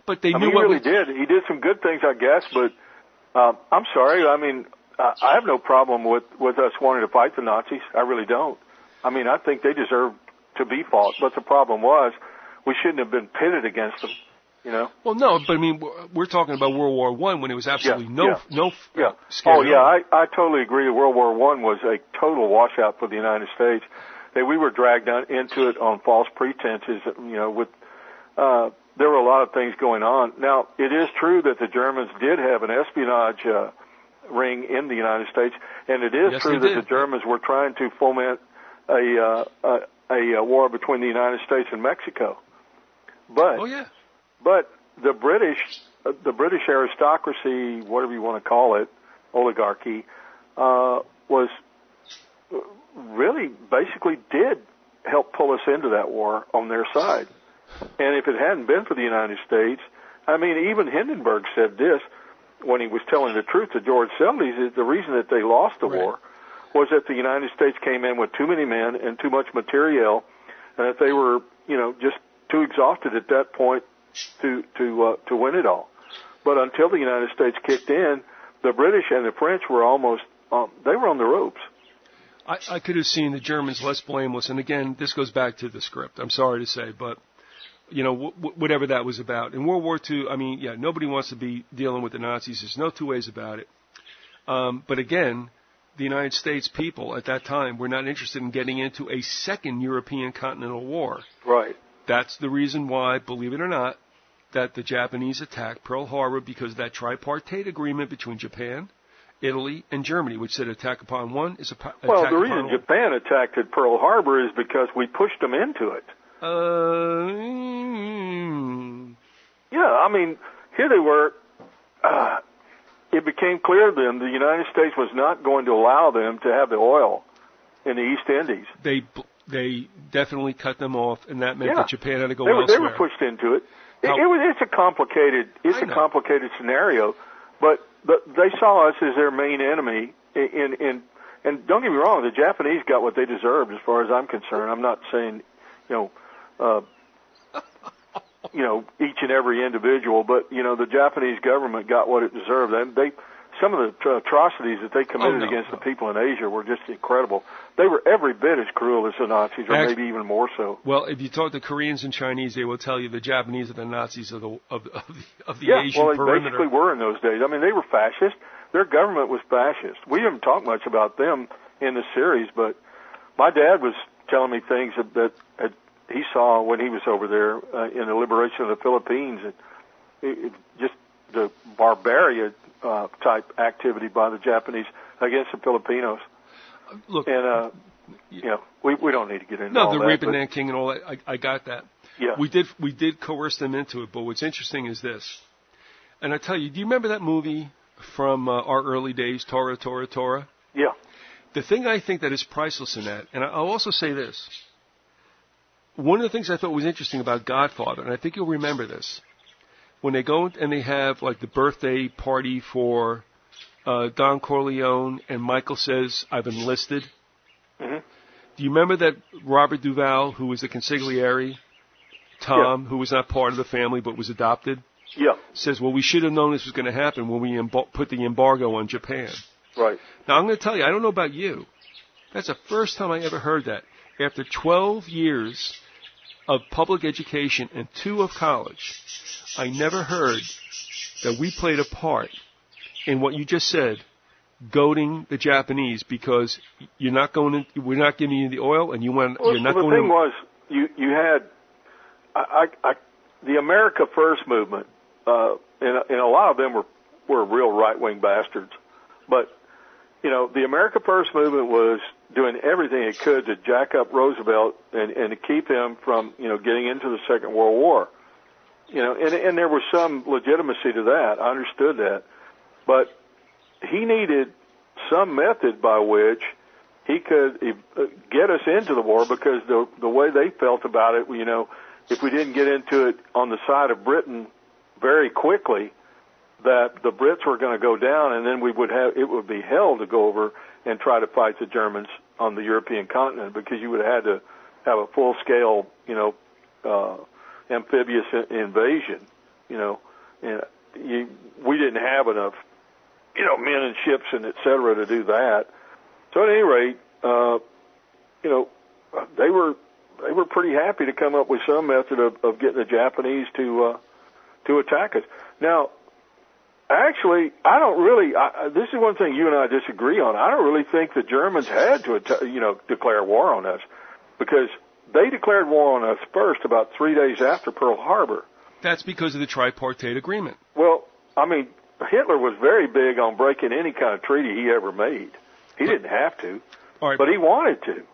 But they knew he really did. He did some good things, I guess. But I'm sorry. I mean, I have no problem with us wanting to fight the Nazis. I really don't. I mean, I think they deserve to be fought. But the problem was, we shouldn't have been pitted against them. You know? Well, no, but I mean, we're talking about World War I when it was absolutely no. Oh, yeah, I totally agree. World War I was a total washout for the United States. We were dragged into it on false pretenses. You know, with there were a lot of things going on. Now, it is true that the Germans did have an espionage ring in the United States, and it is true that the Germans were trying to foment a war between the United States and Mexico. But But the British aristocracy, whatever you want to call it, oligarchy, was really basically did help pull us into that war on their side. And if it hadn't been for the United States, I mean, even Hindenburg said this when he was telling the truth to George Seldes, is the reason that they lost the war was that the United States came in with too many men and too much materiel, and that they were, you know, just too exhausted at that point to win it all. But until the United States kicked in, the British and the French were almost they were on the ropes. I could have seen the Germans less blameless, and again, this goes back to the script. I'm sorry to say, but you know, whatever that was about. In World War II, I mean, yeah, nobody wants to be dealing with the Nazis. There's no two ways about it. But again, the United States people at that time were not interested in getting into a second European continental war. Right. That's the reason why, believe it or not, that the Japanese attacked Pearl Harbor, because of that tripartite agreement between Japan, Italy, and Germany, which said attack upon one is attack upon all. Well, the reason Japan attacked at Pearl Harbor is because we pushed them into it. Yeah, I mean, here they were. It became clear to them the United States was not going to allow them to have the oil in the East Indies. They definitely cut them off, and that meant that Japan had to go elsewhere. They were pushed into it. It's a complicated scenario, but they saw us as their main enemy. And don't get me wrong, the Japanese got what they deserved, as far as I'm concerned. I'm not saying, each and every individual, but the Japanese government got what it deserved. And some of the atrocities that they committed against the people in Asia were just incredible. They were every bit as cruel as the Nazis, or maybe even more so. Well, if you talk to Koreans and Chinese, they will tell you the Japanese are the Nazis of the Asian well, they perimeter. basically were in those days. I mean, they were fascist. Their government was fascist. We haven't talked much about them in the series, but my dad was telling me things that he saw when he was over there in the liberation of the Philippines. Just the barbarian type activity by the Japanese against the Filipinos. Look, and we don't need to get into all that. No, the rape in Nanking and all that. I got that. Yeah, we did coerce them into it. But what's interesting is this, and I tell you, do you remember that movie from our early days, Tora, Tora, Tora? Yeah. The thing I think that is priceless in that, and I'll also say this. One of the things I thought was interesting about Godfather, and I think you'll remember this, when they go and they have like the birthday party for Don Corleone, and Michael says, "I've enlisted." Mm-hmm. Do you remember that Robert Duvall, who was the consigliere, Tom, who was not part of the family but was adopted, says, "Well, we should have known this was going to happen when we put the embargo on Japan." Right. Now, I'm going to tell you, I don't know about you. That's the first time I ever heard that. After 12 years of public education and 2 of college, I never heard that we played a part in what you just said, goading the Japanese because we're not giving you the oil, and you're not going to. The thing was, you had the America First movement, and a lot of them were real right-wing bastards, but the America First movement was doing everything it could to jack up Roosevelt and to keep him from, getting into the Second World War. and there was some legitimacy to that. I understood that. But he needed some method by which he could get us into the war, because the way they felt about it, if we didn't get into it on the side of Britain very quickly, that the Brits were going to go down, and then it would be hell to go over and try to fight the Germans on the European continent, because you would have had to have a full-scale, amphibious invasion, and we didn't have enough, men and ships and et cetera to do that. So at any rate, they were pretty happy to come up with some method of getting the Japanese to attack us. Now, actually, I don't really. This is one thing you and I disagree on. I don't really think the Germans had to, declare war on us, because they declared war on us first about 3 days after Pearl Harbor. That's because of the tripartite agreement. Well, I mean, Hitler was very big on breaking any kind of treaty he ever made. He didn't have to, but he wanted to.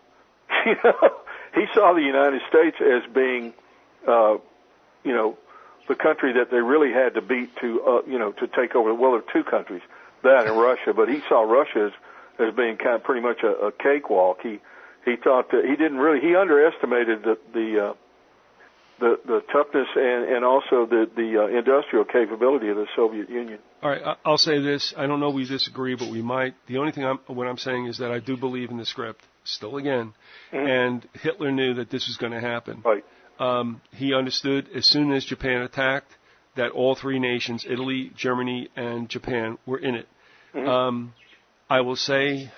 He saw the United States as being, the country that they really had to beat to take over. Well, there are two countries, that and Russia, but he saw Russia as being kind of pretty much a cakewalk. He thought that he underestimated the toughness and also the industrial capability of the Soviet Union. All right, I'll say this. I don't know if we disagree, but we might. The only thing what I'm saying is that I do believe in the script, still again, and Hitler knew that this was going to happen. Right. He understood as soon as Japan attacked that all three nations, Italy, Germany, and Japan, were in it. I will say,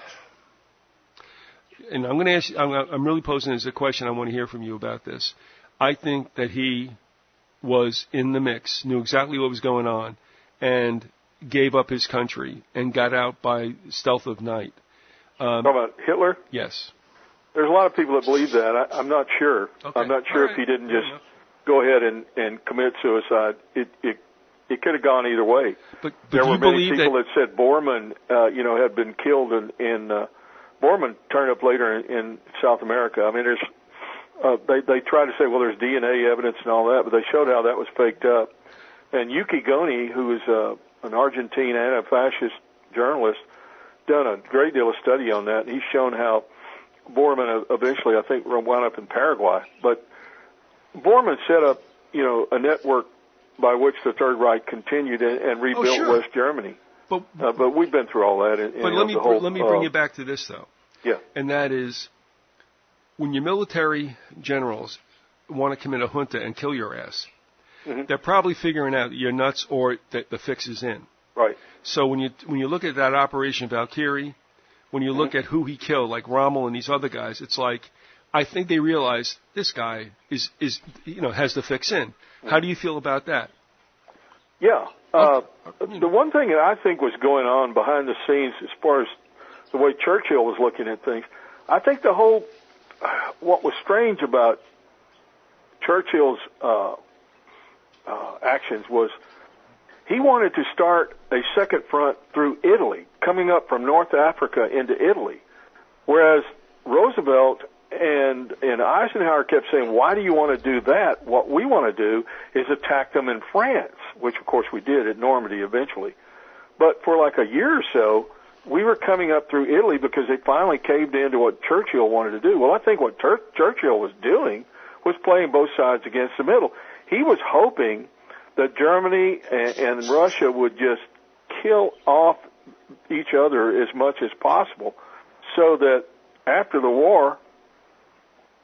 and I'm going to ask you, I'm really posing this as a question. I want to hear from you about this. I think that he was in the mix, knew exactly what was going on, and gave up his country and got out by stealth of night. Talking about Hitler? Yes. There's a lot of people that believe that. I'm not sure. Okay. I'm not sure if he didn't just go ahead and commit suicide. It could have gone either way. But there were many people that said Bormann, had been killed in Bormann turned up later in South America. I mean, they try to say, well, there's DNA evidence and all that, but they showed how that was faked up. And Yuki Goni, who is an Argentine anti-fascist journalist, done a great deal of study on that, and he's shown how Bormann eventually, I think, wound up in Paraguay. But Bormann set up, a network by which the Third Reich continued and rebuilt West Germany. But we've been through all that. But let me bring you back to this, though. Yeah. And that is, when your military generals want to commit a junta and kill your ass, they're probably figuring out that you're nuts or that the fix is in. Right. So when you look at that Operation Valkyrie, when you look at who he killed, like Rommel and these other guys, it's like, I think they realize this guy is has the fix in. How do you feel about that? Yeah. The one thing that I think was going on behind the scenes as far as the way Churchill was looking at things, I think what was strange about Churchill's actions was he wanted to start a second front through Italy, coming up from North Africa into Italy, whereas Roosevelt and Eisenhower kept saying, why do you want to do that? What we want to do is attack them in France, which, of course, we did at Normandy eventually. But for like a year or so, we were coming up through Italy because they finally caved into what Churchill wanted to do. Well, I think what Churchill was doing was playing both sides against the middle. He was hoping that Germany and Russia would just kill off each other as much as possible so that after the war,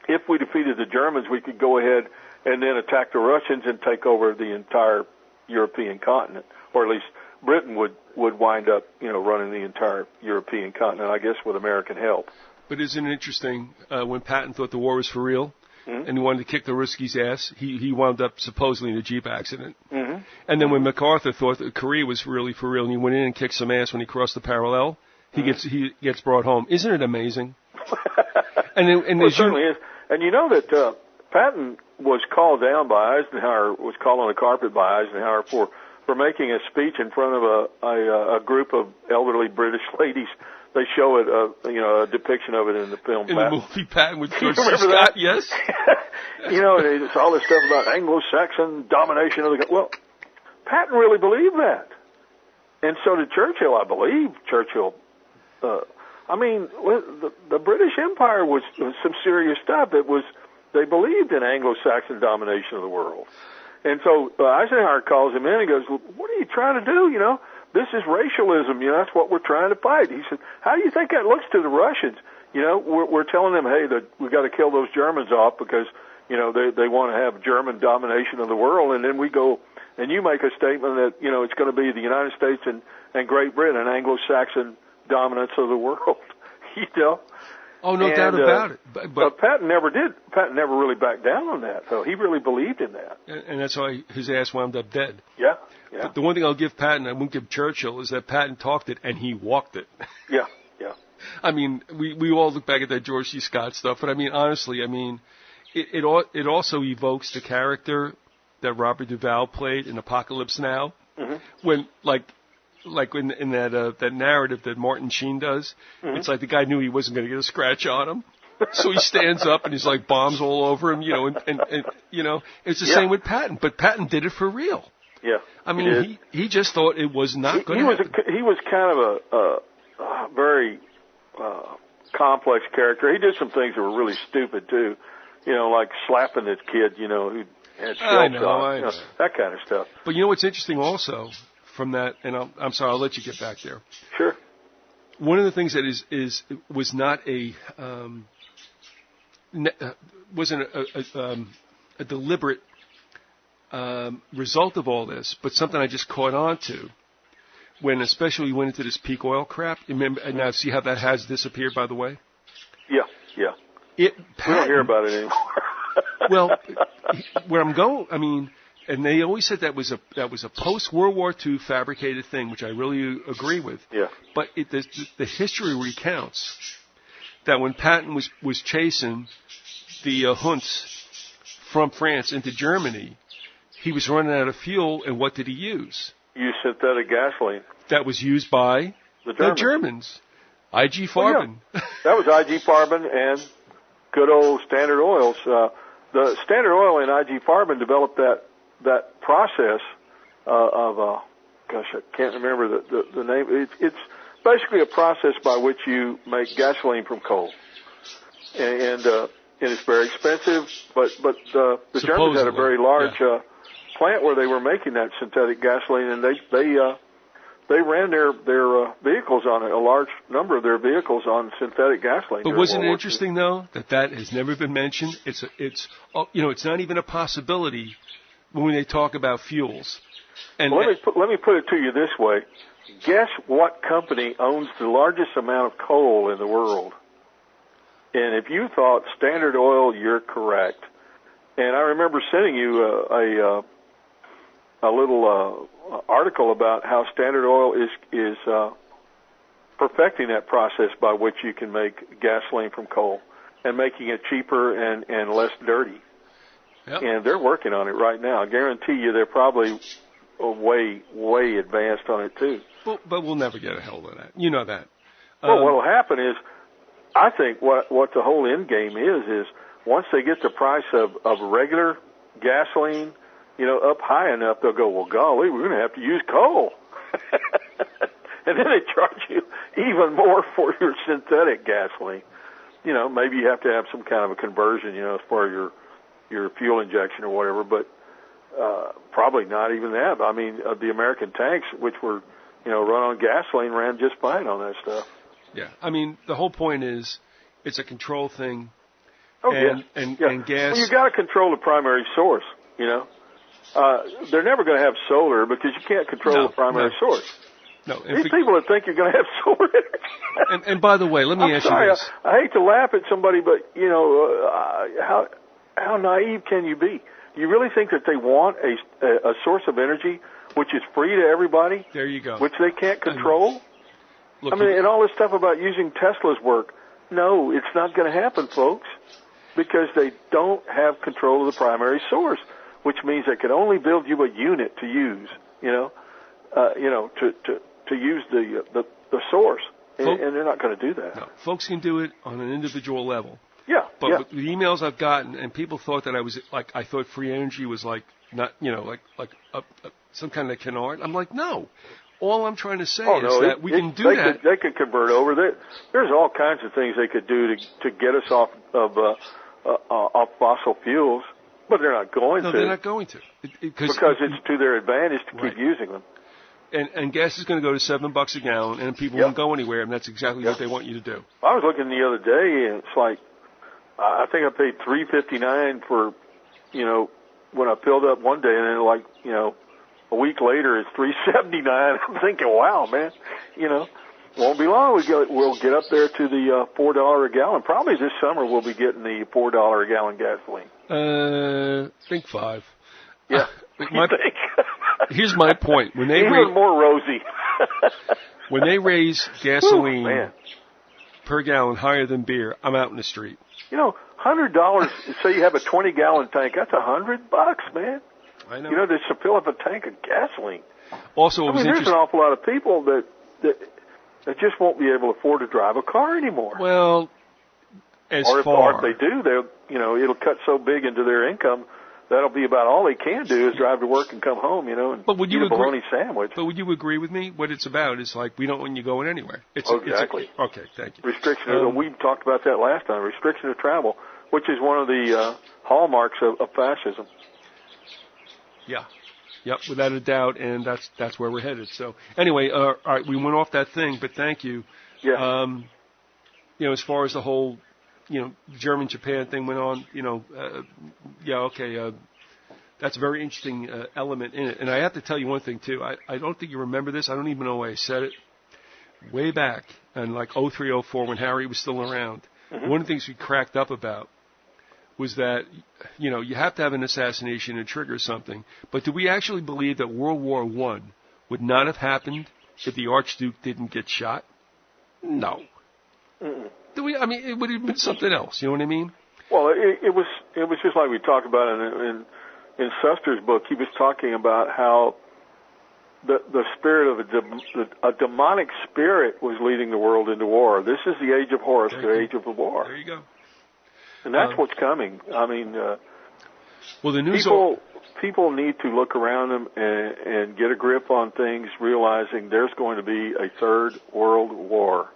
if we defeated the Germans, we could go ahead and then attack the Russians and take over the entire European continent, or at least Britain would wind up, running the entire European continent, I guess, with American help. But isn't it interesting, when Patton thought the war was for real, and he wanted to kick the Ruskies' ass, he wound up supposedly in a Jeep accident. And then when MacArthur thought that Korea was really for real, and he went in and kicked some ass when he crossed the parallel, he gets brought home. Isn't it amazing? It certainly is. And you know that Patton was called down by Eisenhower, was called on the carpet by Eisenhower for for making a speech in front of a group of elderly British ladies. They show it, a depiction of it in the film. In Patton. The movie Patton with George C. Remember Scott, that? yes. It's all this stuff about Anglo-Saxon domination of the. Well, Patton really believed that, and so did Churchill. I believe Churchill. The British Empire was some serious stuff. They believed in Anglo-Saxon domination of the world. And so Eisenhower calls him in and goes, "What are you trying to do? This is racialism. That's what we're trying to fight." He said, "How do you think that looks to the Russians? We're telling them, hey, we got to kill those Germans off because, they want to have German domination of the world. And then we go and you make a statement that, it's going to be the United States and Great Britain, an Anglo-Saxon dominance of the world." Oh, no doubt about it. But Patton never did. Patton never really backed down on that. So he really believed in that. And that's why his ass wound up dead. Yeah. But the one thing I'll give Patton, I won't give Churchill, is that Patton talked it and he walked it. Yeah. I mean, we all look back at that George C. Scott stuff, but I mean, honestly, it also evokes the character that Robert Duvall played in Apocalypse Now, when like in that narrative that Martin Sheen does, it's like the guy knew he wasn't going to get a scratch on him. So he stands up and he's like bombs all over him, and it's the same with Patton, but Patton did it for real. Yeah. I mean, he just thought it was not going to happen. He was kind of a very complex character. He did some things that were really stupid too, like slapping this kid, who had shells on, that kind of stuff. But what's interesting also from that, and I'm sorry, I'll let you get back there. Sure. One of the things that was not wasn't a deliberate result of all this, but something I just caught on to when especially we went into this peak oil crap. Remember, now see how that has disappeared, by the way? Yeah. We don't hear about it anymore. Well, where I'm going, and they always said that was a post-World War II fabricated thing, which I really agree with. Yeah. But the history recounts that when Patton was chasing the Hunts from France into Germany, he was running out of fuel, and what did he use? Used synthetic gasoline. That was used by the Germans. IG Farben. Yeah. That was IG Farben and good old Standard Oils. The Standard Oil and IG Farben developed that process I can't remember the name. It's basically a process by which you make gasoline from coal, and it's very expensive. But the Germans had a very large plant where they were making that synthetic gasoline, and they ran their vehicles on it, a large number of their vehicles on synthetic gasoline. But wasn't it interesting though that has never been mentioned? It's not even a possibility when they talk about fuels. And let me put it to you this way. Guess what company owns the largest amount of coal in the world? And if you thought Standard Oil, you're correct. And I remember sending you a little article about how Standard Oil is perfecting that process by which you can make gasoline from coal and making it cheaper and less dirty. Yep. And they're working on it right now. I guarantee you they're probably way, way advanced on it too. But we'll never get a hold of that. You know that. Well, what will happen is, I think what the whole end game is once they get the price of regular gasoline, up high enough, they'll go, well, golly, we're going to have to use coal. And then they charge you even more for your synthetic gasoline. Maybe you have to have some kind of a conversion, as far as your fuel injection or whatever, but probably not even that. I mean, the American tanks, which were, run on gasoline, ran just fine on that stuff. Yeah, I mean, the whole point is it's a control thing. Oh, and gas. Well, you got to control the primary source. They're never going to have solar because you can't control the primary source. No, these people that think you're going to have solar energy. And by the way, let me ask you this. I hate to laugh at somebody, but how naive can you be? You really think that they want a source of energy which is free to everybody? There you go. Which they can't control? Look, and all this stuff about using Tesla's work. No, it's not going to happen, folks, because they don't have control of the primary source, which means they can only build you a unit to use. to use the source, and they're not going to do that. No, folks can do it on an individual level. Yeah, but with the emails I've gotten, and people thought that I thought free energy was like not, some kind of canard. I'm like, no. All I'm trying to say is that we can do that. They could convert over. There's all kinds of things they could do to get us off of fossil fuels, but they're not going to. No, they're not going to. Because it's to their advantage to keep using them. And gas is going to go to $7 a gallon, and people won't go anywhere, and that's exactly what they want you to do. I was looking the other day, and it's like, I think I paid $3.59 for, when I filled up one day, and then a week later it's $3.79. I'm thinking, wow, man, won't be long. We'll get up there to the $4 a gallon. Probably this summer we'll be getting the $4 a gallon gasoline. I think $5. Yeah. Here's my point. When they even more rosy. When they raise gasoline per gallon higher than beer, I'm out in the street. $100. Say you have a 20-gallon tank. That's $100, man. I know. To fill up a tank of gasoline. Also, there's an awful lot of people that just won't be able to afford to drive a car anymore. Well, or if they do, they'll it'll cut so big into their income. That'll be about all they can do is drive to work and come home, and eat a bologna sandwich. But would you agree with me? What it's about is like we don't want you going anywhere. Exactly. Okay, thank you. Restriction. We talked about that last time. Restriction of travel, which is one of the hallmarks of fascism. Yeah. Yep, without a doubt, and that's where we're headed. So anyway, all right, we went off that thing, but thank you. Yeah. As far as the whole, German-Japan thing went on, that's a very interesting element in it. And I have to tell you one thing, too. I don't think you remember this. I don't even know why I said it. Way back in like 03, 04, when Harry was still around, one of the things we cracked up about was that, you have to have an assassination to trigger something. But do we actually believe that World War I would not have happened if the Archduke didn't get shot? No. Mm-mm. Do we? I mean, it would have been something else. You know what I mean? Well, it was just like we talked about in Suster's book. He was talking about how the spirit of a demonic spirit was leading the world into war. This is the age of Horus, the age of the war. There you go. And that's what's coming. I mean, well, the news people need to look around them and get a grip on things, realizing there's going to be a third world war,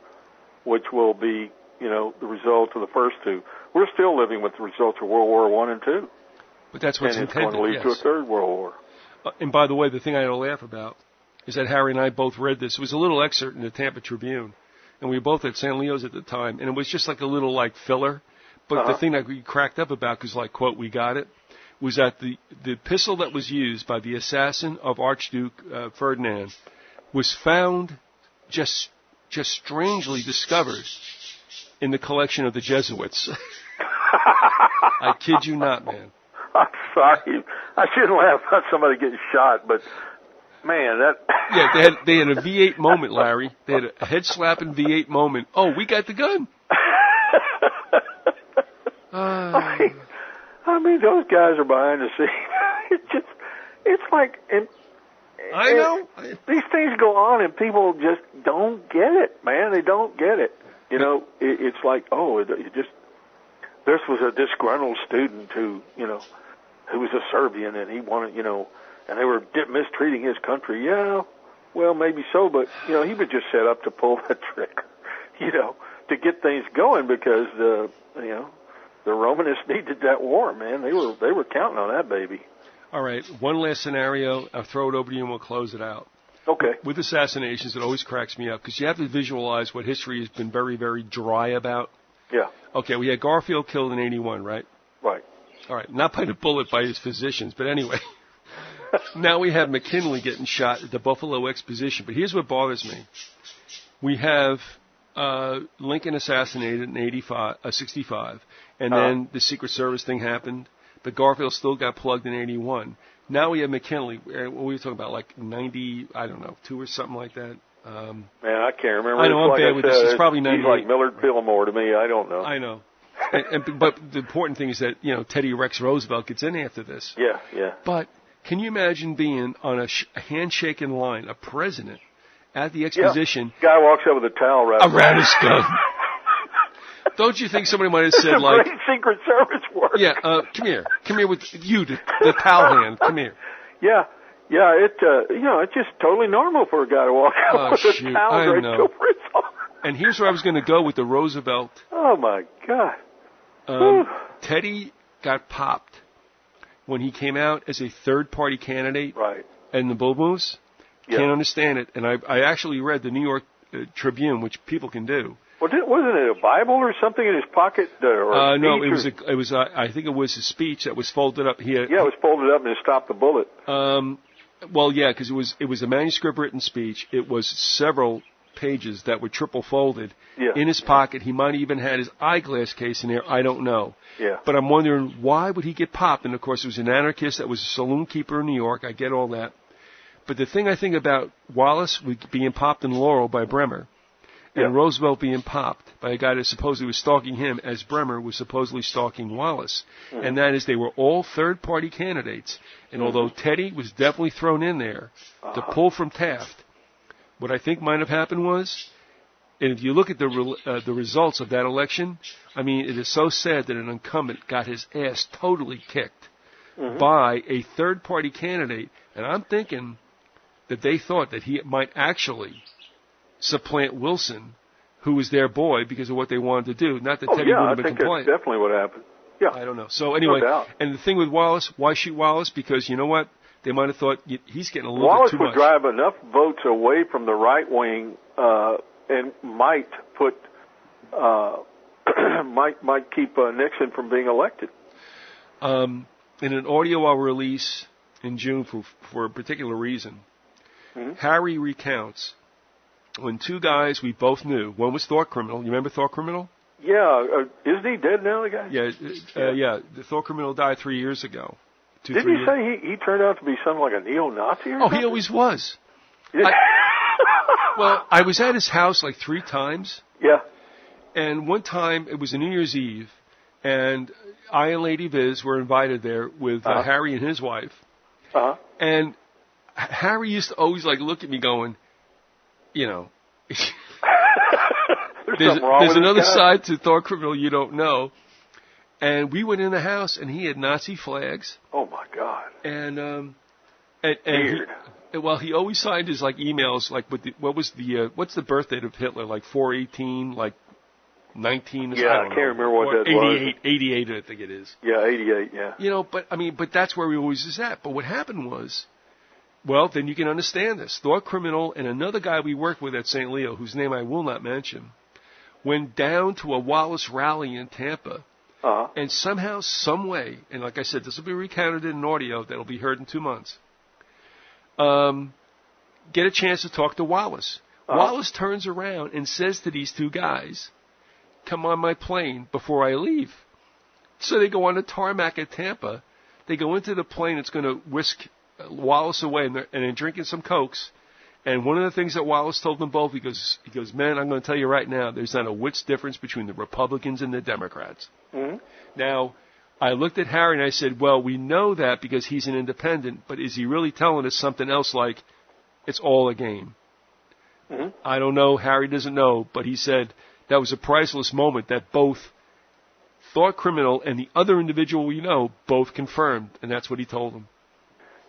which will be, the result of the first two. We're still living with the results of World War I and II. But that's what's intended. And it's going to lead to a third world war. And by the way, the thing I had to laugh about is that Harry and I both read this. It was a little excerpt in the Tampa Tribune, and we were both at San Leo's at the time, and it was just like a little filler. But the thing that we cracked up about, because quote, we got it, was that the pistol that was used by the assassin of Archduke Ferdinand was found just strangely discovered in the collection of the Jesuits. I kid you not, man. I'm sorry. I shouldn't laugh about somebody getting shot, but man, that... Yeah, they had a V8 moment, Larry. They had a head-slapping V8 moment. Oh, we got the gun. I mean, those guys are behind the scenes. It's like... I know. These things go on and people just don't get it, man. They don't get it. It's like, this was a disgruntled student who was a Serbian and he wanted, and they were mistreating his country. Yeah, well, maybe so, but, he was just set up to pull that trick, to get things going because, the Romanists needed that war, man. They were counting on that baby. All right, one last scenario. I'll throw it over to you and we'll close it out. Okay. With assassinations, it always cracks me up because you have to visualize what history has been very, very dry about. Yeah. Okay, we had Garfield killed in 81, right? Right. All right, not by the bullet by his physicians, but anyway. Now we have McKinley getting shot at the Buffalo Exposition. But here's what bothers me. We have Lincoln assassinated in 65, and then the Secret Service thing happened, but Garfield still got plugged in 81. Now we have McKinley. What were we talking about, like 90, I don't know, 2 or something like that? Man, I can't remember. I know, I'm bad with this. It's probably 98. He's like Millard Fillmore to me. I don't know. I know. But the important thing is that, Teddy Rex Roosevelt gets in after this. Yeah. But Can you imagine being on a handshaking line, a president at the exposition? Yeah. Guy walks up with a towel around his gun. Don't you think somebody might have said like, great Secret Service work? Yeah, come here with you, the towel hand. Come here. Yeah, it's just totally normal for a guy to walk out with a towel draped over his arm. And here's where I was going to go with the Roosevelt. Oh my God. Teddy got popped when he came out as a third-party candidate. Right. And the Bull Moose can't understand it. And I actually read the New York Tribune, which people can do. Well, wasn't it a Bible or something in his pocket? No, it was. I think it was his speech that was folded up. It was folded up and it stopped the bullet. Well, yeah, because it was a manuscript written speech. It was several pages that were triple folded in his pocket. He might have even had his eyeglass case in there. I don't know. Yeah. But I'm wondering, why would he get popped? And of course, it was an anarchist that was a saloon keeper in New York. I get all that. But the thing I think about Wallace being popped in Laurel by Bremer, and Roosevelt being popped by a guy that supposedly was stalking him, as Bremer was supposedly stalking Wallace. Mm-hmm. And that is, they were all third-party candidates. And although Teddy was definitely thrown in there to pull from Taft, what I think might have happened was, and if you look at the results of that election, I mean, it is so sad that an incumbent got his ass totally kicked by a third-party candidate. And I'm thinking that they thought that he might actually supplant Wilson, who was their boy, because of what they wanted to do. Not that Teddy would have been compliant. I think that's definitely what happened. Yeah. I don't know. So anyway, and the thing with Wallace, why shoot Wallace? Because you know what? They might have thought he's getting a little bit too much. Wallace would drive enough votes away from the right wing and might keep Nixon from being elected. In an audio I'll release in June for a particular reason, Harry recounts when two guys we both knew. One was Thought Criminal. You remember Thought Criminal? Yeah. Isn't he dead now, the guy? Yeah. The Thought Criminal died 3 years ago. Didn't you say he turned out to be something like a neo-Nazi or something? He always was. Well, I was at his house like 3 times. Yeah. And one time, it was a New Year's Eve, and I and Lady Viz were invited there with Harry and his wife. And Harry used to always look at me going, there's another side to Thought Criminal you don't know. And we went in the house, and he had Nazi flags. Oh my God! And weird. He always signed his emails with what's the birth date of Hitler? 4/18, 19. Yeah, I can't remember what that 88, was. 88, I think it is. Yeah, 88. Yeah. But that's where he always is at. But what happened was, well, then you can understand this. Thought Criminal and another guy we worked with at St. Leo, whose name I will not mention, went down to a Wallace rally in Tampa. And somehow, some way, and like I said, this will be recounted in an audio that will be heard in 2 months, get a chance to talk to Wallace. Wallace turns around and says to these two guys, "Come on my plane before I leave." So they go on the tarmac at Tampa. They go into the plane that's going to whisk Wallace away, and they're drinking some Cokes. And one of the things that Wallace told them both, he goes, "Man, I'm going to tell you right now, there's not a whit's difference between the Republicans and the Democrats." Mm-hmm. Now, I looked at Harry and I said, well, we know that because he's an independent, but is he really telling us something else like it's all a game? Mm-hmm. I don't know. Harry doesn't know, but he said that was a priceless moment that both Thought Criminal and the other individual we know both confirmed, and that's what he told them.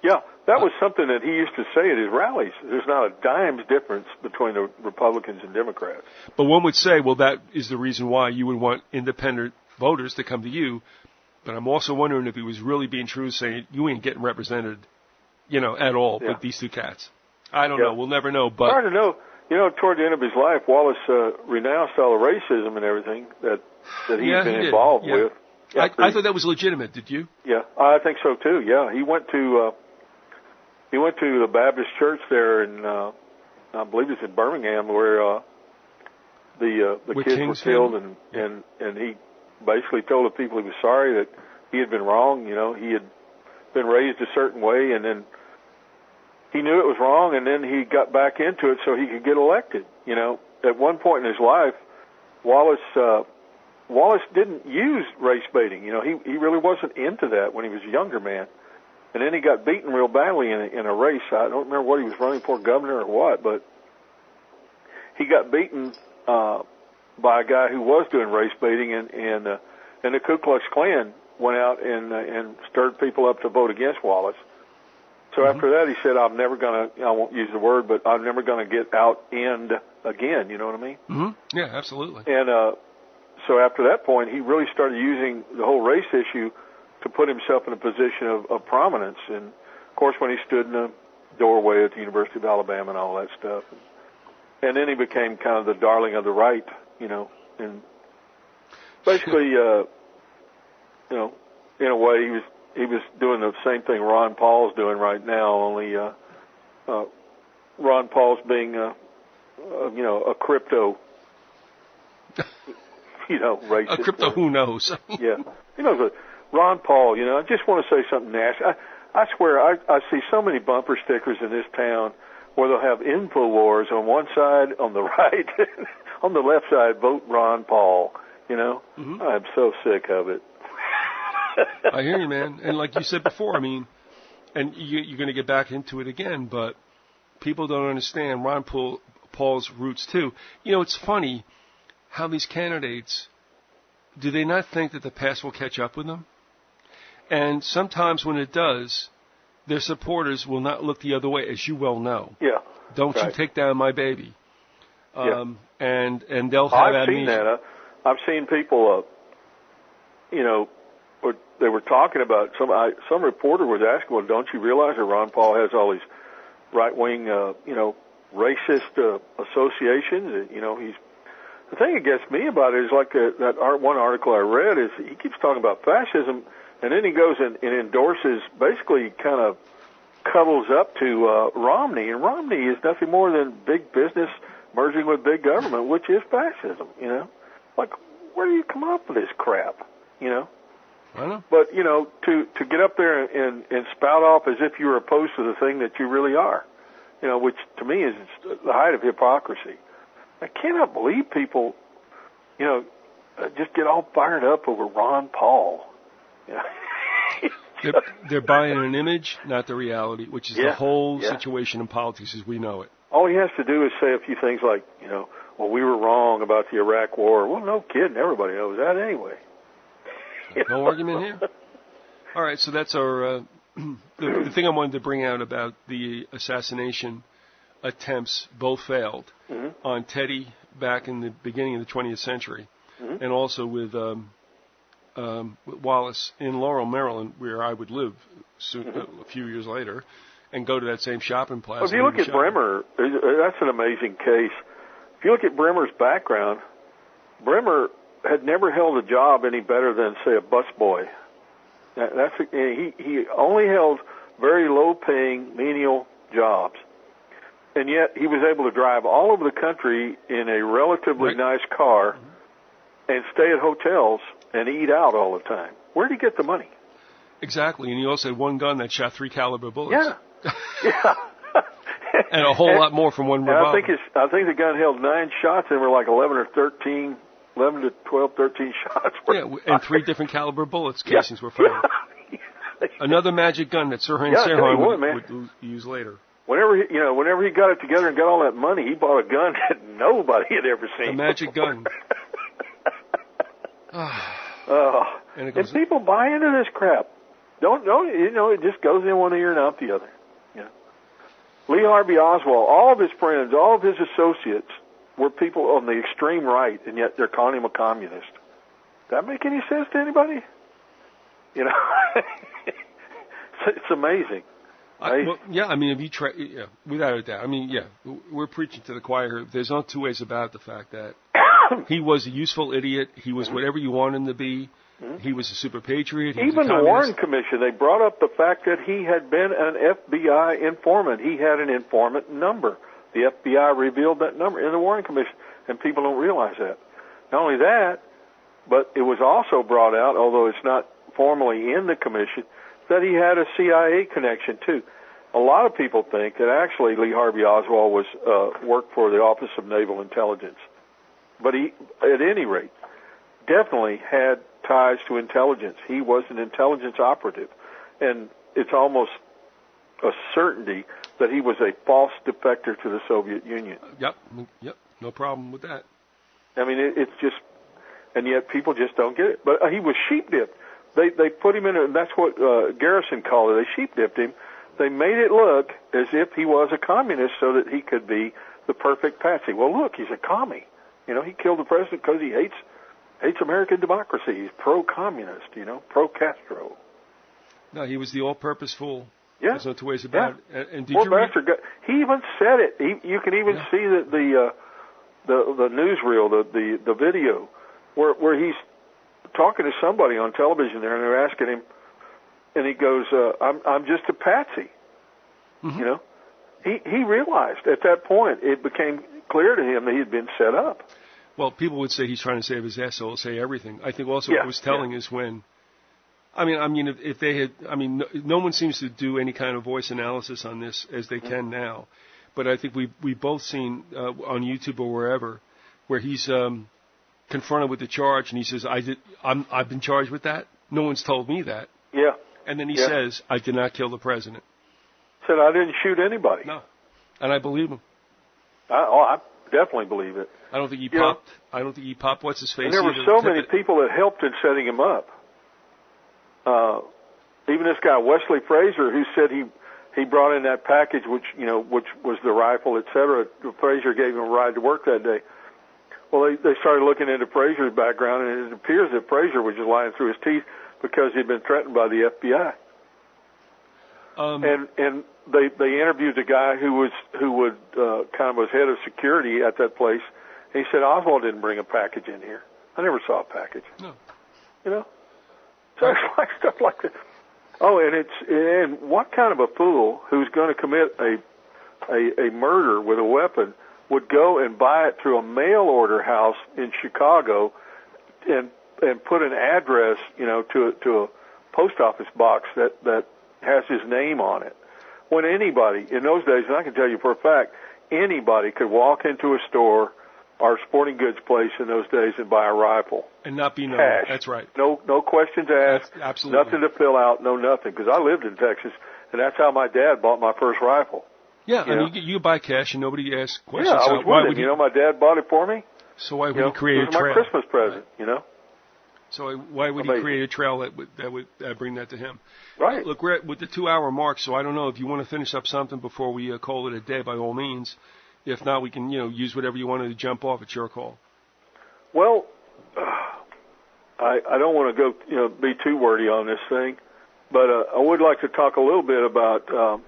Yeah, that was something that he used to say at his rallies. There's not a dime's difference between the Republicans and Democrats. But one would say, well, that is the reason why you would want independent voters to come to you. But I'm also wondering if he was really being true, saying you ain't getting represented, at all with these two cats. I don't know. We'll never know. But hard to know. Toward the end of his life, Wallace renounced all the racism and everything that he'd been involved with. Yeah, I thought that was legitimate. Did you? Yeah, I think so too. Yeah, he went to the Baptist church there in I believe it's in Birmingham where the kids were killed, and he basically told the people he was sorry that he had been wrong. He had been raised a certain way, and then he knew it was wrong, and then he got back into it so he could get elected. At one point in his life, Wallace didn't use race baiting. He really wasn't into that when he was a younger man. and then he got beaten real badly in a race. I don't remember what he was running for, governor or what, but he got beaten by a guy who was doing race baiting, and the Ku Klux Klan went out and stirred people up to vote against Wallace. So after that, he said, I won't use the word, but I'm never going to get out-end again, you know what I mean? Mm-hmm. Yeah, absolutely. And so after that point, he really started using the whole race issue to put himself in a position of prominence. And, of course, when he stood in the doorway at the University of Alabama and all that stuff. And then he became kind of the darling of the right, you know. And basically, you know, in a way, he was doing the same thing Ron Paul's doing right now, only Ron Paul's being, you know, a crypto, you know, racist. A crypto who knows? Yeah. You know, Ron Paul, you know, I just want to say something nasty. I swear, I see so many bumper stickers in this town where they'll have InfoWars on one side, on the right, on the left side, vote Ron Paul, you know. Mm-hmm. I'm so sick of it. I hear you, man. And like you said before, I mean, and you're going to get back into it again, but people don't understand Ron Paul's roots, too. You know, it's funny how these candidates, do they not think that the past will catch up with them? And sometimes when it does, their supporters will not look the other way, as you well know. Yeah. Don't right. you take down my baby. Yeah. And they'll have I've seen that. I've seen people, you know, they were talking about, some reporter was asking, well, don't you realize that Ron Paul has all these right-wing, you know, racist associations? You know, the thing that gets me about it is like that one article I read is he keeps talking about fascism, and then he goes and endorses, basically kind of cuddles up to Romney, and Romney is nothing more than big business merging with big government, which is fascism, you know? Like, where do you come up with this crap, you know? I know. But, you know, to get up there and spout off as if you're opposed to the thing that you really are, you know, which to me is the height of hypocrisy. I cannot believe people, you know, just get all fired up over Ron Paul. You know? They're buying an image, not the reality, which is the whole situation in politics as we know it. All he has to do is say a few things like, you know, well, we were wrong about the Iraq War. Well, no kidding. Everybody knows that anyway. No argument here. All right, so that's our the thing I wanted to bring out about the assassination attempts. Both failed on Teddy back in the beginning of the 20th century, and also with Wallace in Laurel, Maryland, where I would live a few years later, and go to that same shopping plaza. Well, if you look at Bremer, that's an amazing case. If you look at Bremer's background, Bremer had never held a job any better than, say, a busboy. He only held very low-paying menial jobs, and yet he was able to drive all over the country in a relatively nice car and stay at hotels and eat out all the time. Where did he get the money? Exactly, and he also had one gun that shot 3 caliber bullets. Yeah. And a whole lot more from one revolver. I think the gun held 9 shots, and were like 11 to 12, 13 shots. Yeah, and 3 different caliber bullets casings were fired. Another magic gun that Sir Heinz Serhan would use later. Whenever he got it together and got all that money, he bought a gun that nobody had ever seen. A magic gun. And people buy into this crap. Don't you know? It just goes in one ear and out the other. You know? Lee Harvey Oswald, all of his friends, all of his associates were people on the extreme right, and yet they're calling him a communist. Does that make any sense to anybody? You know, it's amazing. Well, yeah, I mean, if you try, without a doubt. I mean, we're preaching to the choir here. There's no two ways about the fact that he was a useful idiot. He was whatever you want him to be. He was a super patriot. Even the Warren Commission, they brought up the fact that he had been an FBI informant. He had an informant number. The FBI revealed that number in the Warren Commission, and people don't realize that. Not only that, but it was also brought out, although it's not formally in the commission, that he had a CIA connection, too. A lot of people think that actually Lee Harvey Oswald worked for the Office of Naval Intelligence. But he, at any rate, definitely had ties to intelligence. He was an intelligence operative. And it's almost a certainty that he was a false defector to the Soviet Union. Yep, no problem with that. I mean, it's just, and yet people just don't get it. But he was sheep dipped. They put him in, and that's what Garrison called it. They sheep dipped him. They made it look as if he was a communist so that he could be the perfect patsy. Well, look, he's a commie. You know, he killed the president because he hates American democracy. He's pro-communist, you know, pro-Castro. No, he was the all-purpose fool. Yeah. There's no two ways about it. And did Poor you bastard. He even said it. You can even see that the newsreel, the video, where he's talking to somebody on television there, and they're asking him, and he goes, "I'm just a patsy." Mm-hmm. You know, he realized at that point it became clear to him that he had been set up. Well, people would say he's trying to save his ass, so he'll say everything. I think also what it was telling is when. I mean, if they had, no one seems to do any kind of voice analysis on this as they can now, but I think we've both seen on YouTube or wherever where he's confronted with the charge and he says, I've been charged with that. No one's told me that. Yeah. And then he says, I did not kill the president. Said I didn't shoot anybody. No. And I believe him. I definitely believe it. I don't think he popped. I don't think he popped. What's his face? And there were so many people that helped in setting him up. Even this guy Wesley Frazier, who said he brought in that package, which was the rifle, etc. Frazier gave him a ride to work that day. Well, they started looking into Frazier's background, and it appears that Frazier was just lying through his teeth because he'd been threatened by the FBI. And they interviewed the guy who kind of was head of security at that place. And he said Oswald didn't bring a package in here. I never saw a package. No. You know. So it's like stuff like that. Oh, and what kind of a fool who's going to commit a murder with a weapon would go and buy it through a mail order house in Chicago and put an address, to a post office box that has his name on it. When anybody in those days, and I can tell you for a fact, anybody could walk into a store or sporting goods place in those days and buy a rifle. And not be known. Cash. That's right. No questions asked. That's absolutely. Nothing to fill out, no nothing. Because I lived in Texas, and that's how my dad bought my first rifle. Yeah, you buy cash and nobody asks questions. Yeah, I was with him. My dad bought it for me. So why would he create a trail? It was my Christmas present, So why would he create a trail that would bring that to him? Right. Look, we're with the 2-hour mark, so I don't know if you want to finish up something before we call it a day. By all means. If not, we can, use whatever you wanted to jump off. It's your call. Well, I don't want to go, be too wordy on this thing, but I would like to talk a little bit about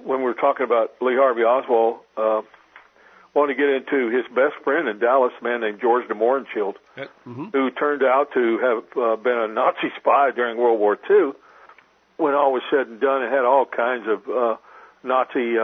when we're talking about Lee Harvey Oswald. Want to get into his best friend in Dallas, a man named George de Mohrenschildt, who turned out to have been a Nazi spy during World War II. When all was said and done, and had all kinds of Nazi